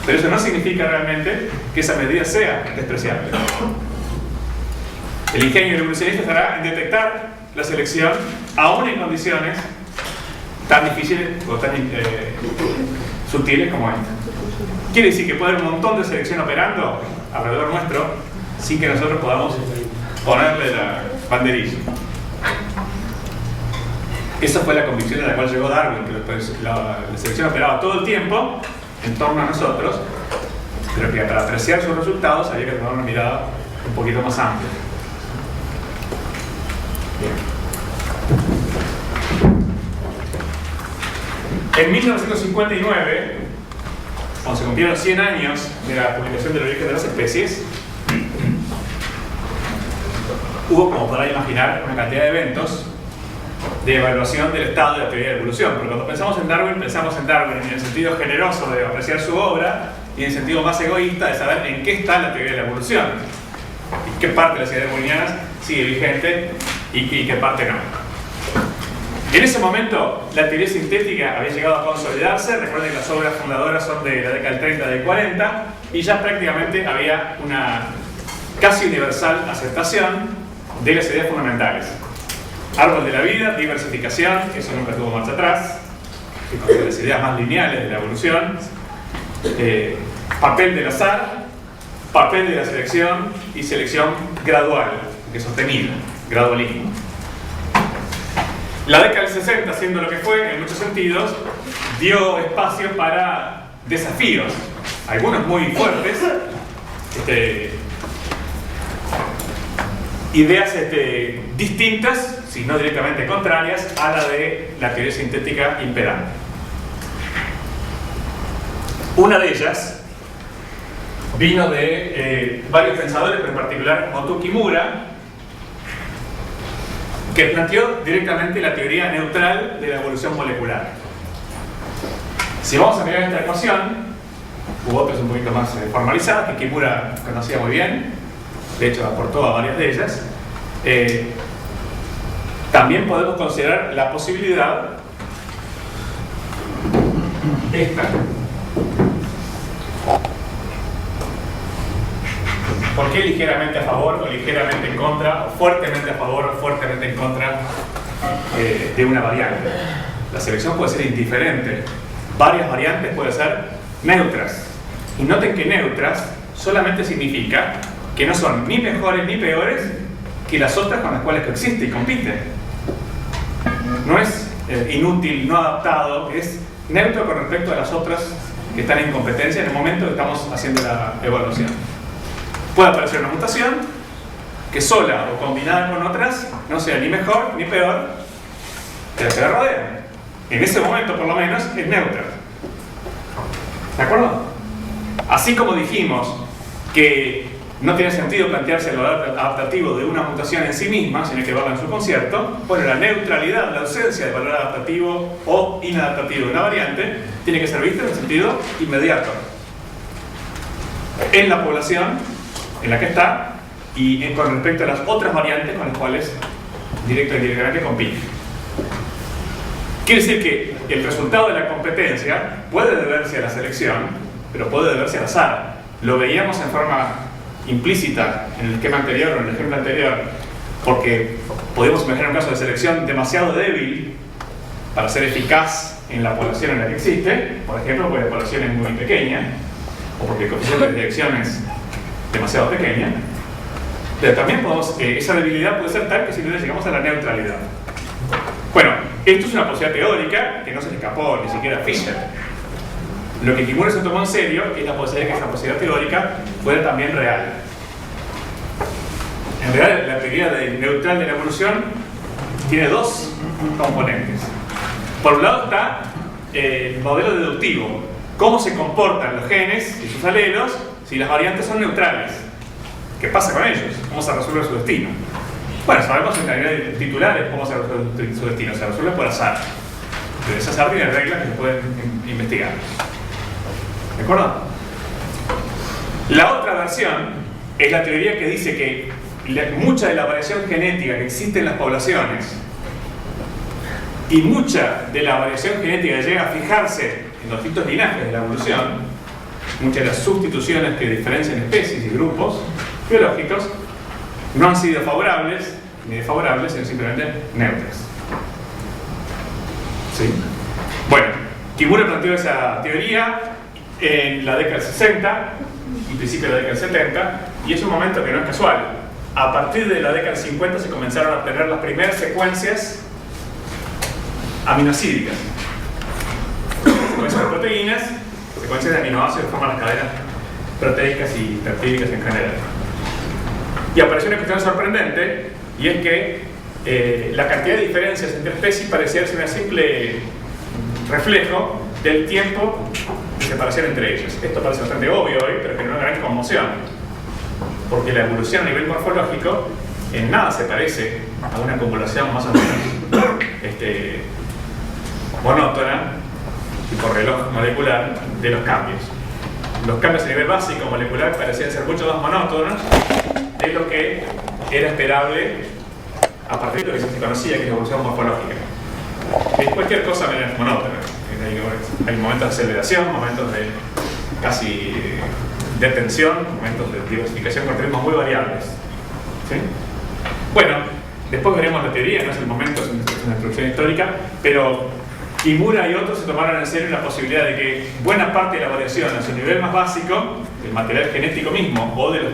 pero eso no significa realmente que esa medida sea despreciable. El ingenio evolucionista estará en detectar la selección aún en condiciones tan difíciles o tan sutiles como esta. Quiere decir que puede haber un montón de selección operando alrededor nuestro sin que nosotros podamos ponerle la banderilla. Esa fue la convicción a la cual llegó Darwin, que la selección operaba todo el tiempo en torno a nosotros, pero que para apreciar sus resultados había que tomar una mirada un poquito más amplia. Bien. En 1959, cuando se cumplieron 100 años de la publicación del origen de las especies, hubo, como podrán imaginar, una cantidad de eventos de evaluación del estado de la teoría de la evolución. Porque cuando pensamos en Darwin en el sentido generoso de apreciar su obra y en el sentido más egoísta de saber en qué está la teoría de la evolución y qué parte de las ideas darwinianas sigue vigente y qué parte no. En ese momento, la teoría sintética había llegado a consolidarse. Recuerden que las obras fundadoras son de la década del 30, del 40, y ya prácticamente había una casi universal aceptación de las ideas fundamentales. Árbol de la vida, diversificación, eso nunca tuvo marcha atrás, que son las ideas más lineales de la evolución, papel del azar, papel de la selección y selección gradual, que es sostenida, gradualismo. La década del 60, siendo lo que fue, en muchos sentidos, dio espacio para desafíos, algunos muy fuertes, ideas distintas, si no directamente contrarias, a la de la teoría sintética imperante. Una de ellas vino de varios pensadores, pero en particular Motoo Kimura, que planteó directamente la teoría neutral de la evolución molecular. Si vamos a mirar esta ecuación, hubo otras un poquito más formalizadas, que Kimura conocía muy bien, de hecho aportó a varias de ellas. También podemos considerar la posibilidad esta. ¿Por qué ligeramente a favor o ligeramente en contra, o fuertemente a favor o fuertemente en contra de una variante? La selección puede ser indiferente. Varias variantes pueden ser neutras. Y noten que neutras solamente significa que no son ni mejores ni peores que las otras con las cuales coexiste y compite. No es inútil, no adaptado, es neutro con respecto a las otras que están en competencia en el momento que estamos haciendo la evaluación. Puede aparecer una mutación que sola o combinada con otras no sea ni mejor ni peor que las que la rodean. En ese momento, por lo menos, es neutra. ¿De acuerdo? Así como dijimos que no tiene sentido plantearse el valor adaptativo de una mutación en sí misma, sino que verla en su concierto, bueno, la neutralidad, la ausencia de valor adaptativo o inadaptativo de una variante tiene que ser vista en el sentido inmediato en la población en la que está y con respecto a las otras variantes con las cuales directo e indirectamente compite. Quiere decir que el resultado de la competencia puede deberse a la selección, pero puede deberse al azar. Lo veíamos en forma implícita en el esquema anterior o en el ejemplo anterior, porque podemos imaginar un caso de selección demasiado débil para ser eficaz en la población en la que existe, por ejemplo, porque la población es muy pequeña, o porque el coeficiente de selección es demasiado pequeña, pero también esa debilidad puede ser tal que simplemente llegamos a la neutralidad. Bueno, esto es una posibilidad teórica que no se le escapó ni siquiera a Fisher. Lo que Kimura se tomó en serio es la posibilidad de que esa posibilidad teórica fuera también real. En realidad, la teoría neutral de la evolución tiene dos componentes. Por un lado está el modelo deductivo, cómo se comportan los genes y sus alelos si las variantes son neutrales. ¿Qué pasa con ellos? ¿Cómo se resuelve su destino? Bueno, sabemos en la idea de titulares cómo se resuelve su destino. Se resuelve por azar. Pero ese azar tiene reglas que se pueden investigar. ¿De acuerdo? La otra versión es la teoría que dice que mucha de la variación genética que existe en las poblaciones y mucha de la variación genética que llega a fijarse en los distintos linajes de la evolución, muchas de las sustituciones que diferencian especies y grupos biológicos, no han sido favorables ni desfavorables, sino simplemente neutras. ¿Sí? Bueno, Kimura planteó esa teoría en la década del 60 y principio de la década del 70, y es un momento que no es casual. A partir de la década del 50 se comenzaron a obtener las primeras secuencias aminoácidicas, secuencias de proteínas, secuencias de aminoácidos que forman las cadenas proteicas y peptídicas en general. Y apareció una cuestión sorprendente, y es que la cantidad de diferencias entre especies parecía ser un simple reflejo del tiempo de separación entre ellas. Esto parece bastante obvio hoy, pero genera una gran conmoción, porque la evolución a nivel morfológico en nada se parece a una acumulación más o menos monótona y por reloj molecular de los cambios. Los cambios a nivel básico molecular parecían ser mucho más monótonos de lo que era esperable a partir de lo que se conocía que es la evolución morfológica. Es cualquier cosa menos monótona. Hay momentos de aceleración, momentos de casi de tensión, momentos de diversificación con ritmos muy variables. ¿Sí? Bueno, después veremos la teoría, no es el momento, es una introducción histórica, pero Kimura y otros se tomaron en serio la posibilidad de que buena parte de la variación a su nivel más básico, del material genético mismo o de los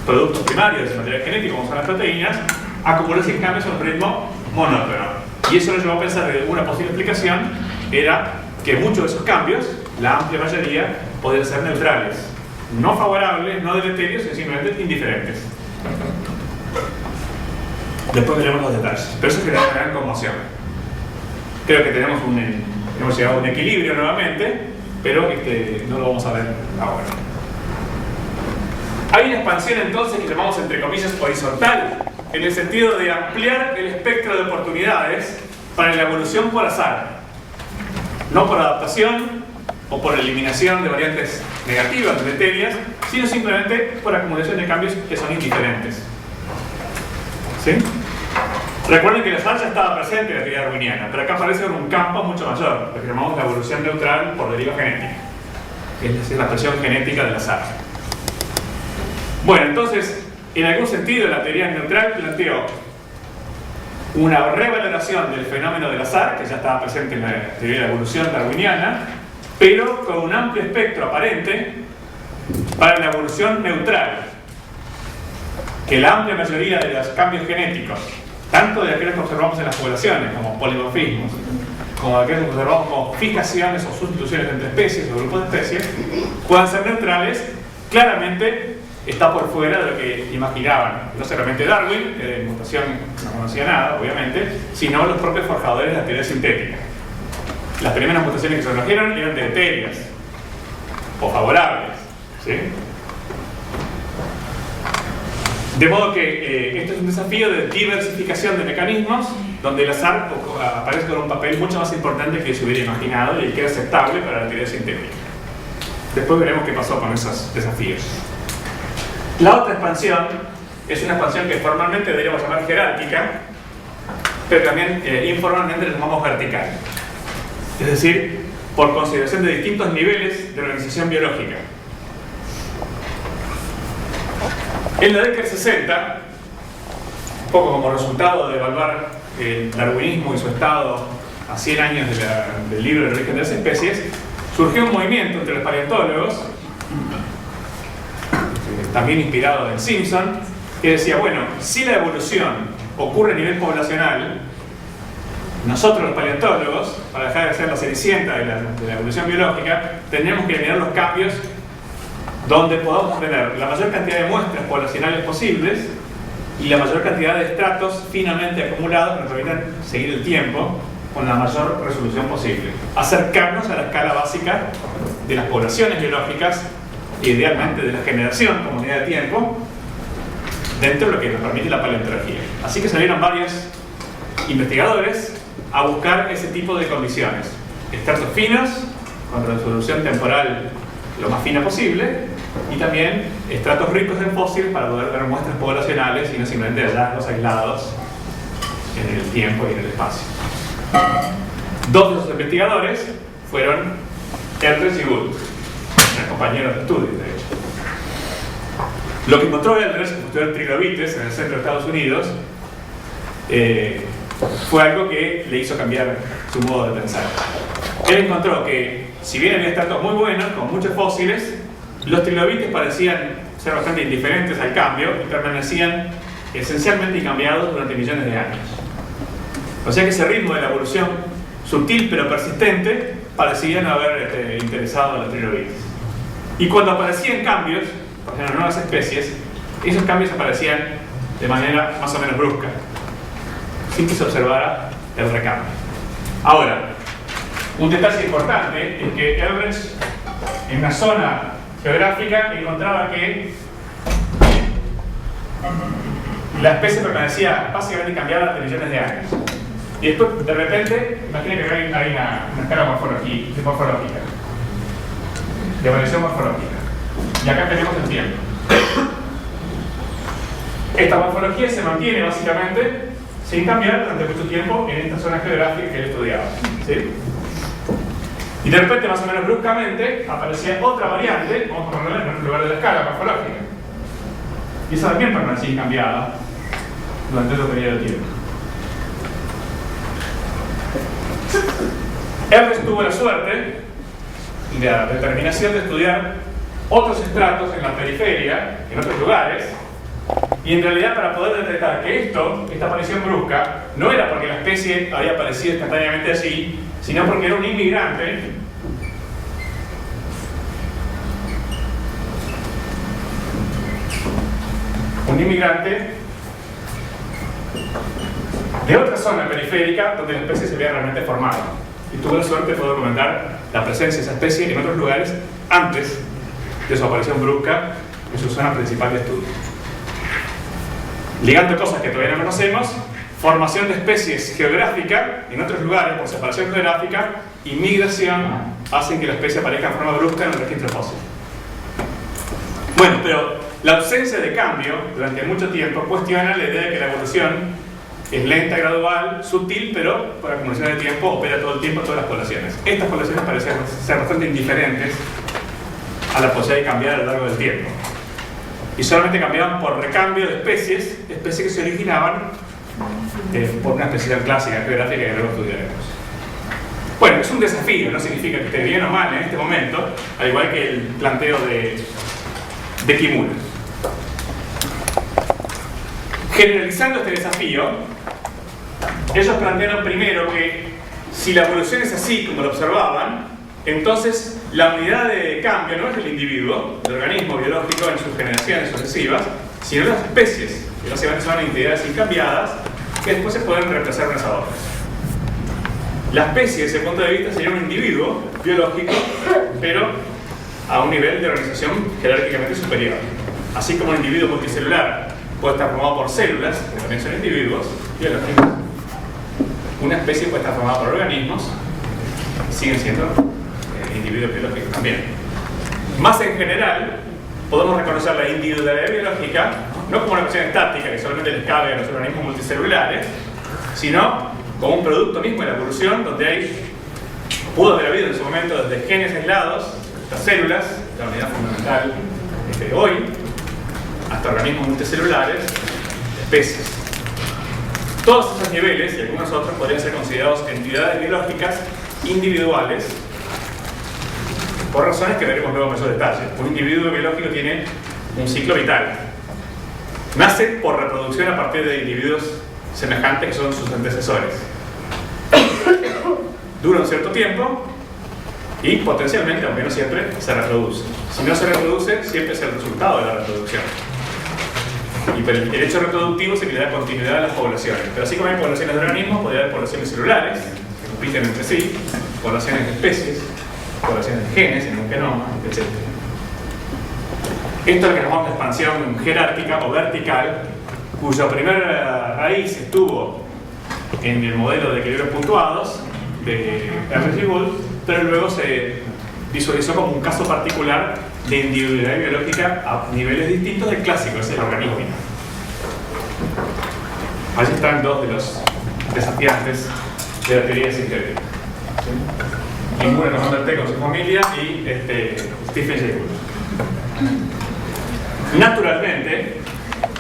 productos primarios del material genético, como son las proteínas, acumulase en cambios a un ritmo monótono. Y eso nos llevó a pensar que una posible explicación era que muchos de esos cambios, la amplia mayoría, podían ser neutrales, no favorables, no deleterios, sino simplemente indiferentes. Después veremos los detalles, pero eso genera una gran conmoción. Creo que hemos llegado a un equilibrio nuevamente, pero no lo vamos a ver ahora. Hay una expansión entonces que llamamos entre comillas horizontal, en el sentido de ampliar el espectro de oportunidades para la evolución por azar, no por adaptación o por eliminación de variantes negativas, deleterias, sino simplemente por acumulación de cambios que son indiferentes. ¿Sí? Recuerden que el azar ya estaba presente en la teoría darwiniana, pero acá aparece en un campo mucho mayor, lo que llamamos la evolución neutral por deriva genética, es decir, la expresión genética del azar. Bueno, entonces, en algún sentido la teoría neutral planteó una revaloración del fenómeno del azar, que ya estaba presente en la teoría de la evolución darwiniana, pero con un amplio espectro aparente para la evolución neutral, que la amplia mayoría de los cambios genéticos, tanto de aquellos que observamos en las poblaciones, como polimorfismos, como de aquellos que observamos como fijaciones o sustituciones entre especies o grupos de especies, puedan ser neutrales, claramente está por fuera de lo que imaginaban, no solamente Darwin, que de mutación no conocía nada, obviamente, sino los propios forjadores de la teoría sintética. Las primeras mutaciones que se trajeron eran deleterias o favorables, ¿sí? De modo que esto es un desafío de diversificación de mecanismos donde el azar aparece con un papel mucho más importante que se hubiera imaginado y que era aceptable para la teoría sintética. Después veremos qué pasó con esos desafíos. La otra expansión es una expansión que formalmente deberíamos llamar jerárquica, pero también informalmente la llamamos vertical. Es decir, por consideración de distintos niveles de organización biológica. En la década del 60, un poco como resultado de evaluar el darwinismo y su estado a 100 años del libro El origen de las especies, surgió un movimiento entre los paleontólogos, también inspirado en Simpson, que decía, bueno, si la evolución ocurre a nivel poblacional, nosotros los paleontólogos, para dejar de ser la cenicienta de la evolución biológica, tenemos que eliminar los cambios donde podamos tener la mayor cantidad de muestras poblacionales posibles y la mayor cantidad de estratos finamente acumulados que nos permitan seguir el tiempo con la mayor resolución posible. Acercarnos a la escala básica de las poblaciones biológicas, idealmente de la generación como unidad de tiempo, dentro de lo que nos permite la paleontología. Así que salieron varios investigadores a buscar ese tipo de condiciones. Estratos finos, con resolución temporal lo más fina posible, y también estratos ricos en fósiles para poder ver muestras poblacionales y no simplemente hallazgos aislados en el tiempo y en el espacio. Dos de los investigadores fueron Eldredge y Gould, compañeros de estudio, de hecho. Lo que encontró Eldredge, que estudió trilobites en el centro de Estados Unidos, fue algo que le hizo cambiar su modo de pensar. Él encontró que, si bien había estratos muy buenos, con muchos fósiles, los trilobites parecían ser bastante indiferentes al cambio y permanecían esencialmente incambiados durante millones de años. O sea que ese ritmo de la evolución sutil pero persistente parecía no haber interesado a los trilobites. Y cuando aparecían cambios, por ejemplo, nuevas especies, esos cambios aparecían de manera más o menos brusca. sin que se observara el recambio. Ahora, un detalle importante es que Eldredge, en una zona geográfica, encontraba que la especie permanecía básicamente cambiada durante millones de años. Y después, de repente, imaginen que hay una escala morfológica, de variación morfológica. Y acá tenemos el tiempo. Esta morfología se mantiene básicamente sin cambiar durante mucho tiempo en esta zona geográfica que él estudiaba, ¿sí? Y de repente, más o menos bruscamente, aparecía otra variante, vamos a ponerla en otro lugar de la escala morfológica. Y esa también permanecía incambiada durante otro periodo de tiempo. Eldredge tuvo la suerte de la determinación de estudiar otros estratos en la periferia, en otros lugares, y en realidad para poder detectar que esta aparición brusca, no era porque la especie había aparecido instantáneamente allí, sino porque era un inmigrante de otra zona periférica donde la especie se había realmente formado. Y tuve la suerte de poder documentar la presencia de esa especie en otros lugares antes de su aparición brusca en su zona principal de estudio. Ligando cosas que todavía no conocemos, formación de especies geográfica en otros lugares por separación geográfica y migración hacen que la especie aparezca en forma brusca en el registro fósil. Bueno, pero la ausencia de cambio durante mucho tiempo cuestiona la idea de que la evolución es lenta, gradual, sutil, pero por acumulación de tiempo opera todo el tiempo en todas las poblaciones. Estas poblaciones parecen ser bastante indiferentes a la posibilidad de cambiar a lo largo del tiempo. Y solamente cambiaban por recambio de especies que se originaban por una especialidad clásica geográfica que luego estudiaremos. Bueno, es un desafío, no significa que esté bien o mal en este momento, al igual que el planteo de Kimura. Generalizando este desafío, ellos plantearon primero que si la evolución es así como lo observaban, entonces la unidad de cambio no es el individuo, el organismo biológico en sus generaciones sucesivas, sino las especies, que básicamente son entidades incambiadas que después se pueden reemplazar unas a otras. La especie, desde ese punto de vista, sería un individuo biológico, pero a un nivel de organización jerárquicamente superior. Así como un individuo multicelular puede estar formado por células, que también son individuos biológicos, una especie puede estar formada por organismos, que siguen siendo individuos biológicos también. Más en general, podemos reconocer la individualidad biológica no como una cuestión estática que solamente les cabe a los organismos multicelulares, sino como un producto mismo de la evolución, donde pudo haber habido en su momento desde genes aislados, estas células, la unidad fundamental de hoy, hasta organismos multicelulares, especies. Todos esos niveles y algunos otros podrían ser considerados entidades biológicas individuales por razones que veremos luego en mayor detalle. Un individuo biológico tiene un ciclo vital. Nace por reproducción a partir de individuos semejantes que son sus antecesores. Dura un cierto tiempo y potencialmente, aunque no siempre, se reproduce. Si no se reproduce, siempre es el resultado de la reproducción. Y por el hecho reproductivo se le da continuidad a las poblaciones. Pero así como hay poblaciones de organismos, podría haber poblaciones celulares que compiten entre sí, poblaciones de especies, poblaciones de genes en un genoma, etc. Esto es lo que llamamos la expansión jerárquica o vertical, cuya primera raíz estuvo en el modelo de equilibrios puntuados de Eldredge y Gould, pero luego se visualizó como un caso particular de individualidad biológica a niveles distintos del clásico, es el organismo. Allí están dos de los desafiantes de la teoría sintética. Kimura nos manda el té con su familia y Stephen Jay Gould. Naturalmente,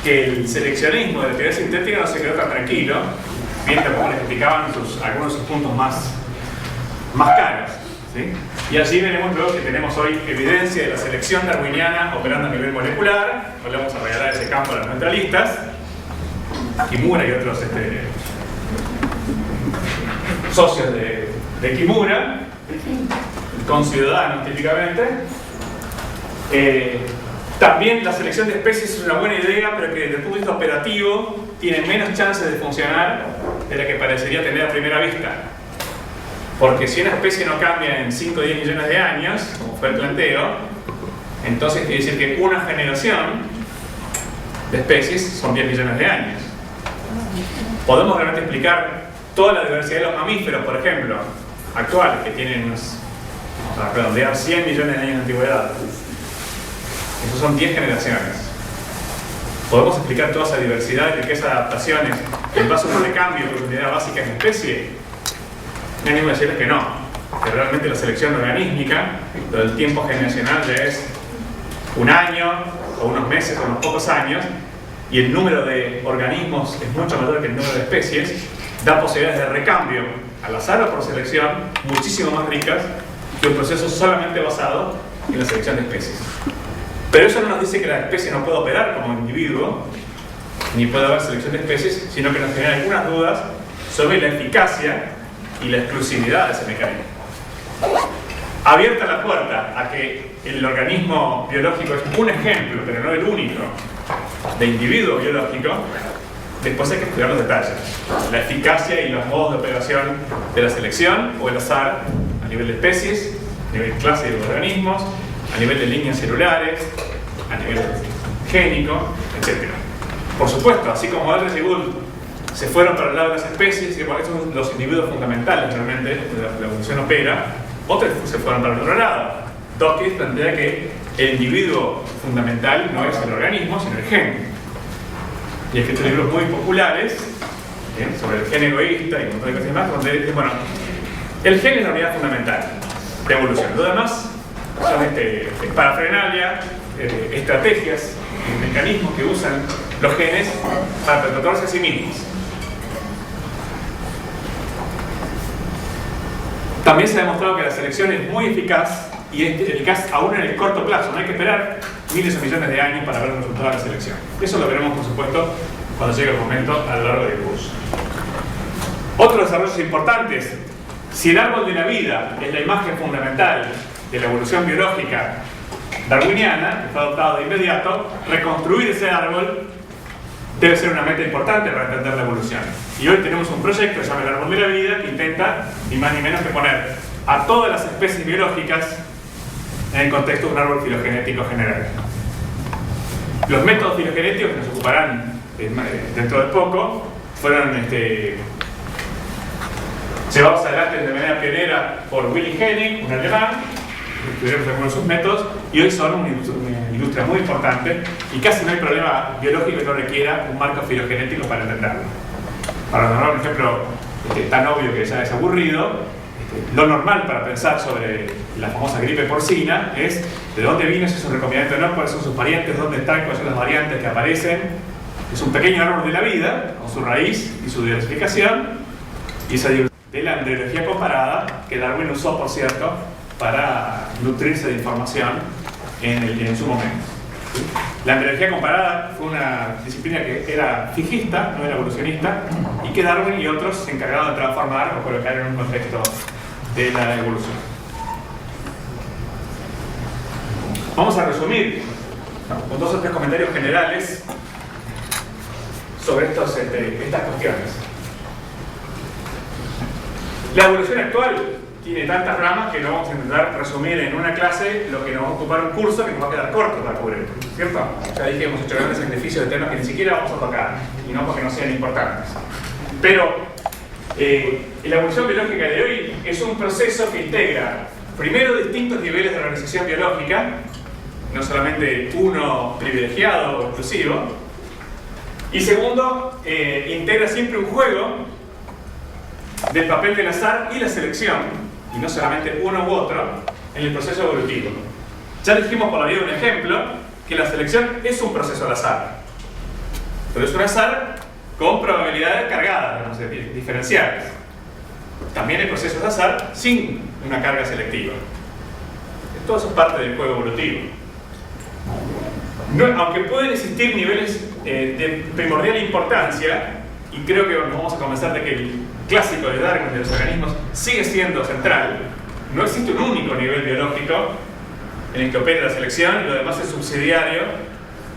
que el seleccionismo de la teoría sintética no se quedó tan tranquilo, viendo cómo le explicaban algunos de sus puntos más caros. ¿Sí? Y allí veremos luego que tenemos hoy evidencia de la selección darwiniana operando a nivel molecular. No le vamos a regalar ese campo a los neutralistas. Kimura y otros socios de Kimura, conciudadanos típicamente. También la selección de especies es una buena idea, pero que desde el punto de vista operativo tiene menos chances de funcionar de la que parecería tener a primera vista. Porque si una especie no cambia en 5 o 10 millones de años, como fue el planteo, entonces quiere decir que una generación de especies son 10 millones de años. Podemos realmente explicar toda la diversidad de los mamíferos, por ejemplo, actuales, que tienen unos, para redondear, 100 millones de años de antigüedad. Esos son 10 generaciones. ¿Podemos explicar toda esa diversidad y riqueza de adaptaciones en base a un recambio de unidad básica en especie? Me animo a decirles que no, que realmente la selección organísmica, lo del tiempo generacional ya es un año, o unos meses, o unos pocos años, y el número de organismos es mucho mayor que el número de especies, da posibilidades de recambio al azar o por selección muchísimo más ricas que un proceso solamente basado en la selección de especies. Pero eso no nos dice que la especie no pueda operar como individuo, ni puede haber selección de especies, sino que nos genera algunas dudas sobre la eficacia y la exclusividad de ese mecanismo. Abierta la puerta a que el organismo biológico es un ejemplo, pero no el único, de individuo biológico, después hay que estudiar los detalles. La eficacia y los modos de operación de la selección o el azar a nivel de especies, a nivel de clase de organismos, a nivel de líneas celulares, a nivel génico, etc. Por supuesto, así como Aldrich y Gould se fueron para el lado de las especies, y por eso son los individuos fundamentales realmente de la evolución opera, otros se fueron para el otro lado. Dawkins plantea que el individuo fundamental no es el organismo, sino el gen. Y ha escrito libros muy populares sobre el gen egoísta y un montón de cosas más, donde dice, bueno, el gen es la unidad fundamental de evolución. Lo demás son parafernalia, estrategias, mecanismos que usan los genes para perpetuarse a sí mismos. También se ha demostrado que la selección es muy eficaz y es eficaz aún en el corto plazo. No hay que esperar miles o millones de años para ver el resultado de la selección. Eso lo veremos, por supuesto, cuando llegue el momento a lo largo del curso. Otros desarrollos importantes. Si el árbol de la vida es la imagen fundamental de la evolución biológica darwiniana, que fue adoptado de inmediato, reconstruir ese árbol debe ser una meta importante para entender la evolución. Y hoy tenemos un proyecto que se llama el árbol de la vida, que intenta, ni más ni menos que poner a todas las especies biológicas en el contexto de un árbol filogenético general. Los métodos filogenéticos que nos ocuparán dentro de poco fueron llevados adelante de manera pionera por Willy Hennig, un alemán, estudiaron algunos de sus métodos, y hoy son una industria muy importante, y casi no hay problema biológico que no requiera un marco filogenético para entenderlo. Para nombrar un ejemplo tan obvio que ya es aburrido, lo normal para pensar sobre la famosa gripe porcina es de dónde vino, si es un recombinante o no, cuáles son sus parientes, dónde están, cuáles son las variantes que aparecen. Es un pequeño árbol de la vida, con su raíz y su diversificación, y esa de la embriología comparada, que Darwin usó, por cierto, para nutrirse de información en su momento. La embriología comparada fue una disciplina que era fijista, no era evolucionista, y que Darwin y otros se encargaron de transformar o colocar en un contexto de la evolución. Vamos a resumir con 2 o 3 comentarios generales sobre estas cuestiones. La evolución actual tiene tantas ramas que no vamos a intentar resumir en una clase lo que nos va a ocupar un curso que nos va a quedar corto para cubrir, ¿cierto? Ya dije que hemos hecho grandes sacrificios de temas que ni siquiera vamos a tocar, y no porque no sean importantes. Pero la evolución biológica de hoy es un proceso que integra, primero, distintos niveles de organización biológica, no solamente uno privilegiado o exclusivo, y segundo, integra siempre un juego del papel del azar y la selección, y no solamente uno u otro, en el proceso evolutivo. Ya dijimos por la vía de un ejemplo que la selección es un proceso de azar, pero es un azar con probabilidades cargadas, vamos a decir, diferenciales. También hay procesos de azar sin una carga selectiva. Todo eso es parte del juego evolutivo. Aunque pueden existir niveles de primordial importancia, y creo que nos vamos a convencer de que el clásico de Darwin de los organismos sigue siendo central, no existe un único nivel biológico en el que opera la selección y lo demás es subsidiario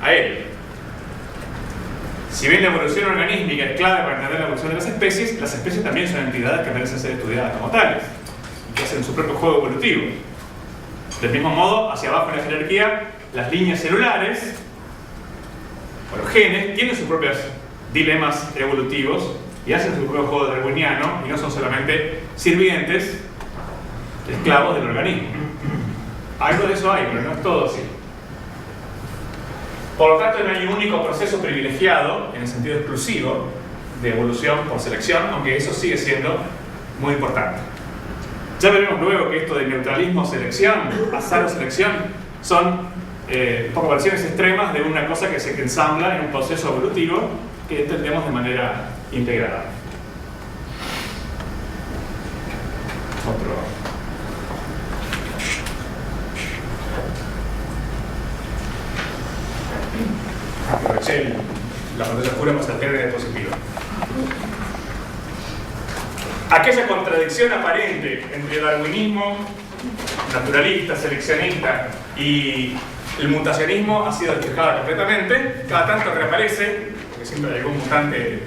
a él. Si bien la evolución organísmica es clave para entender la evolución de las especies también son entidades que merecen ser estudiadas como tales, y que hacen su propio juego evolutivo. Del mismo modo, hacia abajo en la jerarquía, las líneas celulares, o los genes, tienen sus propios dilemas evolutivos y hacen su propio juego darwiniano, y no son solamente sirvientes, esclavos del organismo. Algo de eso hay, pero no es todo así. Por lo tanto, no hay un único proceso privilegiado, en el sentido exclusivo, de evolución por selección, aunque eso sigue siendo muy importante. Ya veremos luego que esto de neutralismo-selección, azar-selección, son un poco versiones extremas de una cosa que se ensambla en un proceso evolutivo que entendemos de manera integrada. Aproveché la pantalla oscura para saltar en la diapositiva. Aquella contradicción aparente entre el darwinismo naturalista, seleccionista y el mutacionismo ha sido despejada completamente. Cada tanto reaparece, porque siempre hay algún mutante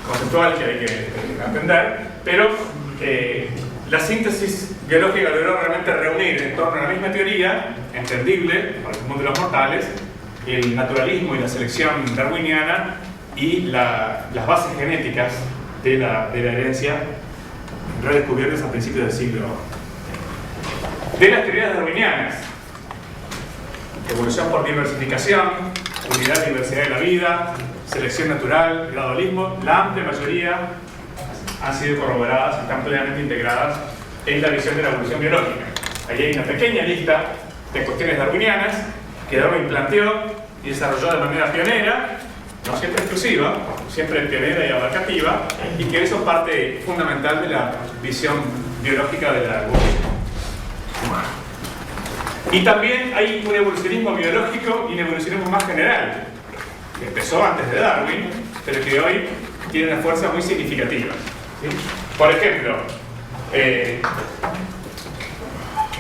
conceptual que hay que entender, pero la síntesis biológica logró realmente reunir en torno a la misma teoría, entendible para el mundo de los mortales, el naturalismo y la selección darwiniana y las bases genéticas de la herencia redescubiertas a principios del siglo. De las teorías darwinianas, evolución por diversificación, unidad y diversidad de la vida, selección natural, gradualismo, la amplia mayoría han sido corroboradas y están plenamente integradas en la visión de la evolución biológica. Allí hay una pequeña lista de cuestiones darwinianas que Darwin planteó y desarrolló de manera pionera, no siempre exclusiva, siempre pionera y abarcativa, y que son parte fundamental de la visión biológica de la evolución humana. Y también hay un evolucionismo biológico y un evolucionismo más general, que empezó antes de Darwin, pero que hoy tiene una fuerza muy significativa. ¿Sí? Por ejemplo,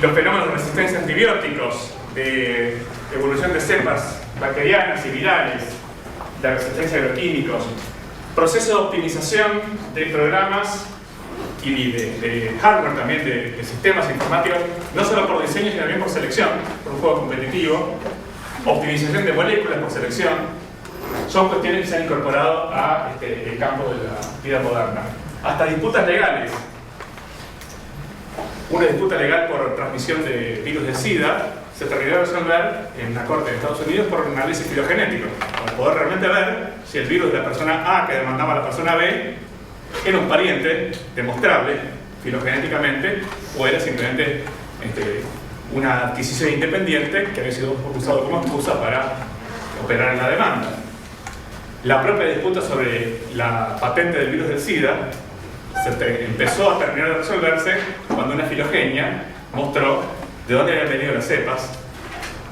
los fenómenos de resistencia a antibióticos, de evolución de cepas bacterianas y virales, de resistencia a agroquímicos, proceso de optimización de programas y de hardware también, de sistemas informáticos, no solo por diseño, sino también por selección, por un juego competitivo, optimización de moléculas por selección, son cuestiones que se han incorporado a el campo de la vida moderna. Hasta disputas legales. Una disputa legal por transmisión de virus de SIDA se terminó de resolver en la Corte de Estados Unidos por un análisis filogenético, para poder realmente ver si el virus de la persona A que demandaba a la persona B era un pariente demostrable filogenéticamente o era simplemente una adquisición independiente que había sido usado como excusa para operar en la demanda. La propia disputa sobre la patente del virus del SIDA empezó a terminar de resolverse cuando una filogenia mostró de dónde habían venido las cepas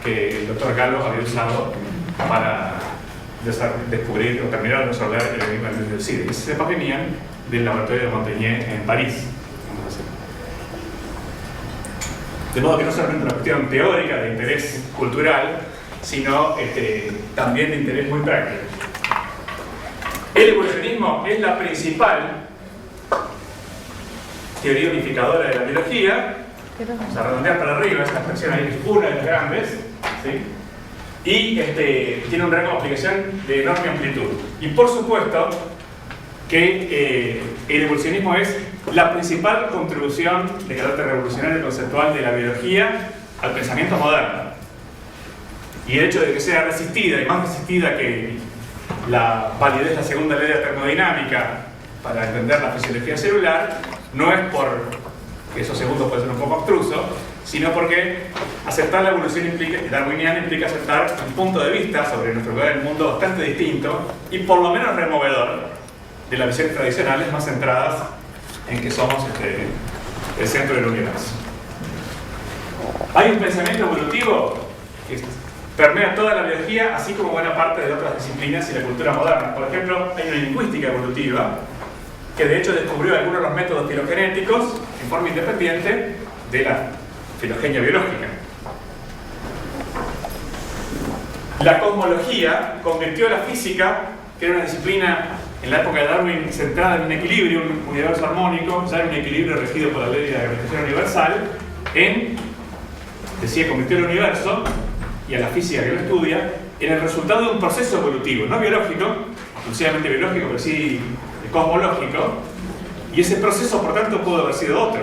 que el doctor Gallo había usado para descubrir o terminar de resolver el enigma del virus del SIDA. Y esas cepas venían del laboratorio de Montagnier en París. De modo que no solamente una cuestión teórica de interés cultural, sino también de interés muy práctico. El evolucionismo es la principal teoría unificadora de la biología. Vamos a redondear para arriba, esta expresión ahí es una de las grandes, ¿sí? Y tiene un rango de aplicación de enorme amplitud. Y por supuesto que el evolucionismo es la principal contribución de carácter revolucionario conceptual de la biología al pensamiento moderno. Y el hecho de que sea resistida, y más resistida que la validez de la segunda ley de la termodinámica para entender la fisiología celular, no es porque eso segundo puede ser un poco abstruso, sino porque aceptar la evolución darwiniana implica aceptar un punto de vista sobre nuestro lugar en el mundo bastante distinto y por lo menos removedor de las visiones tradicionales más centradas en que somos el centro del universo. Hay un pensamiento evolutivo que permea toda la biología, así como buena parte de otras disciplinas y la cultura moderna. Por ejemplo, hay una lingüística evolutiva que de hecho descubrió algunos de los métodos filogenéticos en forma independiente de la filogenia biológica. La cosmología convirtió la física que era una disciplina en la época de Darwin centrada en un equilibrio, un universo armónico, ya en un equilibrio regido por la ley de la gravitación universal, decía, convirtió el universo y a la física que lo estudia en el resultado de un proceso evolutivo, no biológico, exclusivamente biológico, pero sí cosmológico, y ese proceso, por tanto, puede haber sido otro.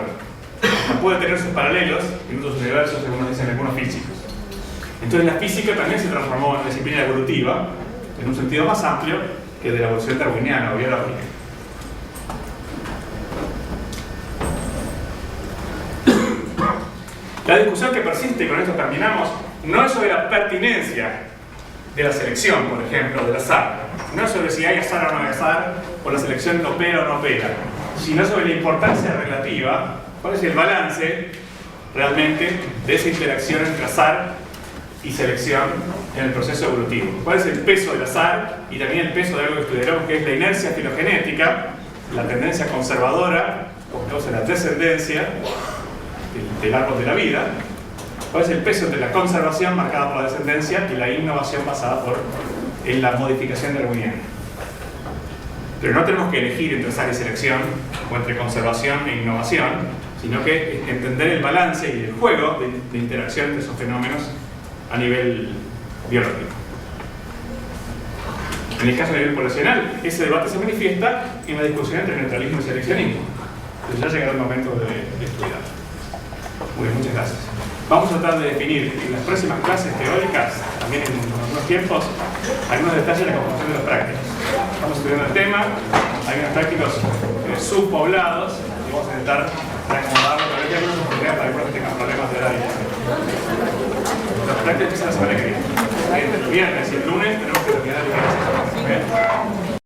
Puede tener sus paralelos en otros universos, según nos dicen algunos físicos. Entonces la física también se transformó en una disciplina evolutiva, en un sentido más amplio que de la evolución darwiniana o biológica. La discusión que persiste, y con esto terminamos, no es sobre la pertinencia de la selección, por ejemplo, del azar. No es sobre si hay azar o no hay azar, o la selección opera o no opera, sino sobre la importancia relativa, cuál es el balance realmente de esa interacción entre azar y selección en el proceso evolutivo. ¿Cuál es el peso del azar y también el peso de algo que estudiaremos, que es la inercia filogenética, la tendencia conservadora, o sea, la descendencia del árbol de la vida? ¿Cuál es el peso entre la conservación marcada por la descendencia y la innovación basada en la modificación darwiniana? Pero no tenemos que elegir entre azar y selección o entre conservación e innovación, sino que entender el balance y el juego de interacción de esos fenómenos a nivel biológico. En el caso a nivel poblacional, ese debate se manifiesta en la discusión entre neutralismo y seleccionismo. Entonces ya ha llegado el momento de estudiar. Muy bien, muchas gracias. Vamos a tratar de definir en las próximas clases teóricas, también en unos tiempos, algunos detalles de la conformación de los prácticos. Estamos estudiando el tema, hay unos prácticos subpoblados y vamos a intentar reacomodarlo, pero hay algunas oportunidades para algunos que tengan problemas de horario. Los prácticos empiezan la semana que viene. El viernes y el lunes tenemos que terminar el viernes.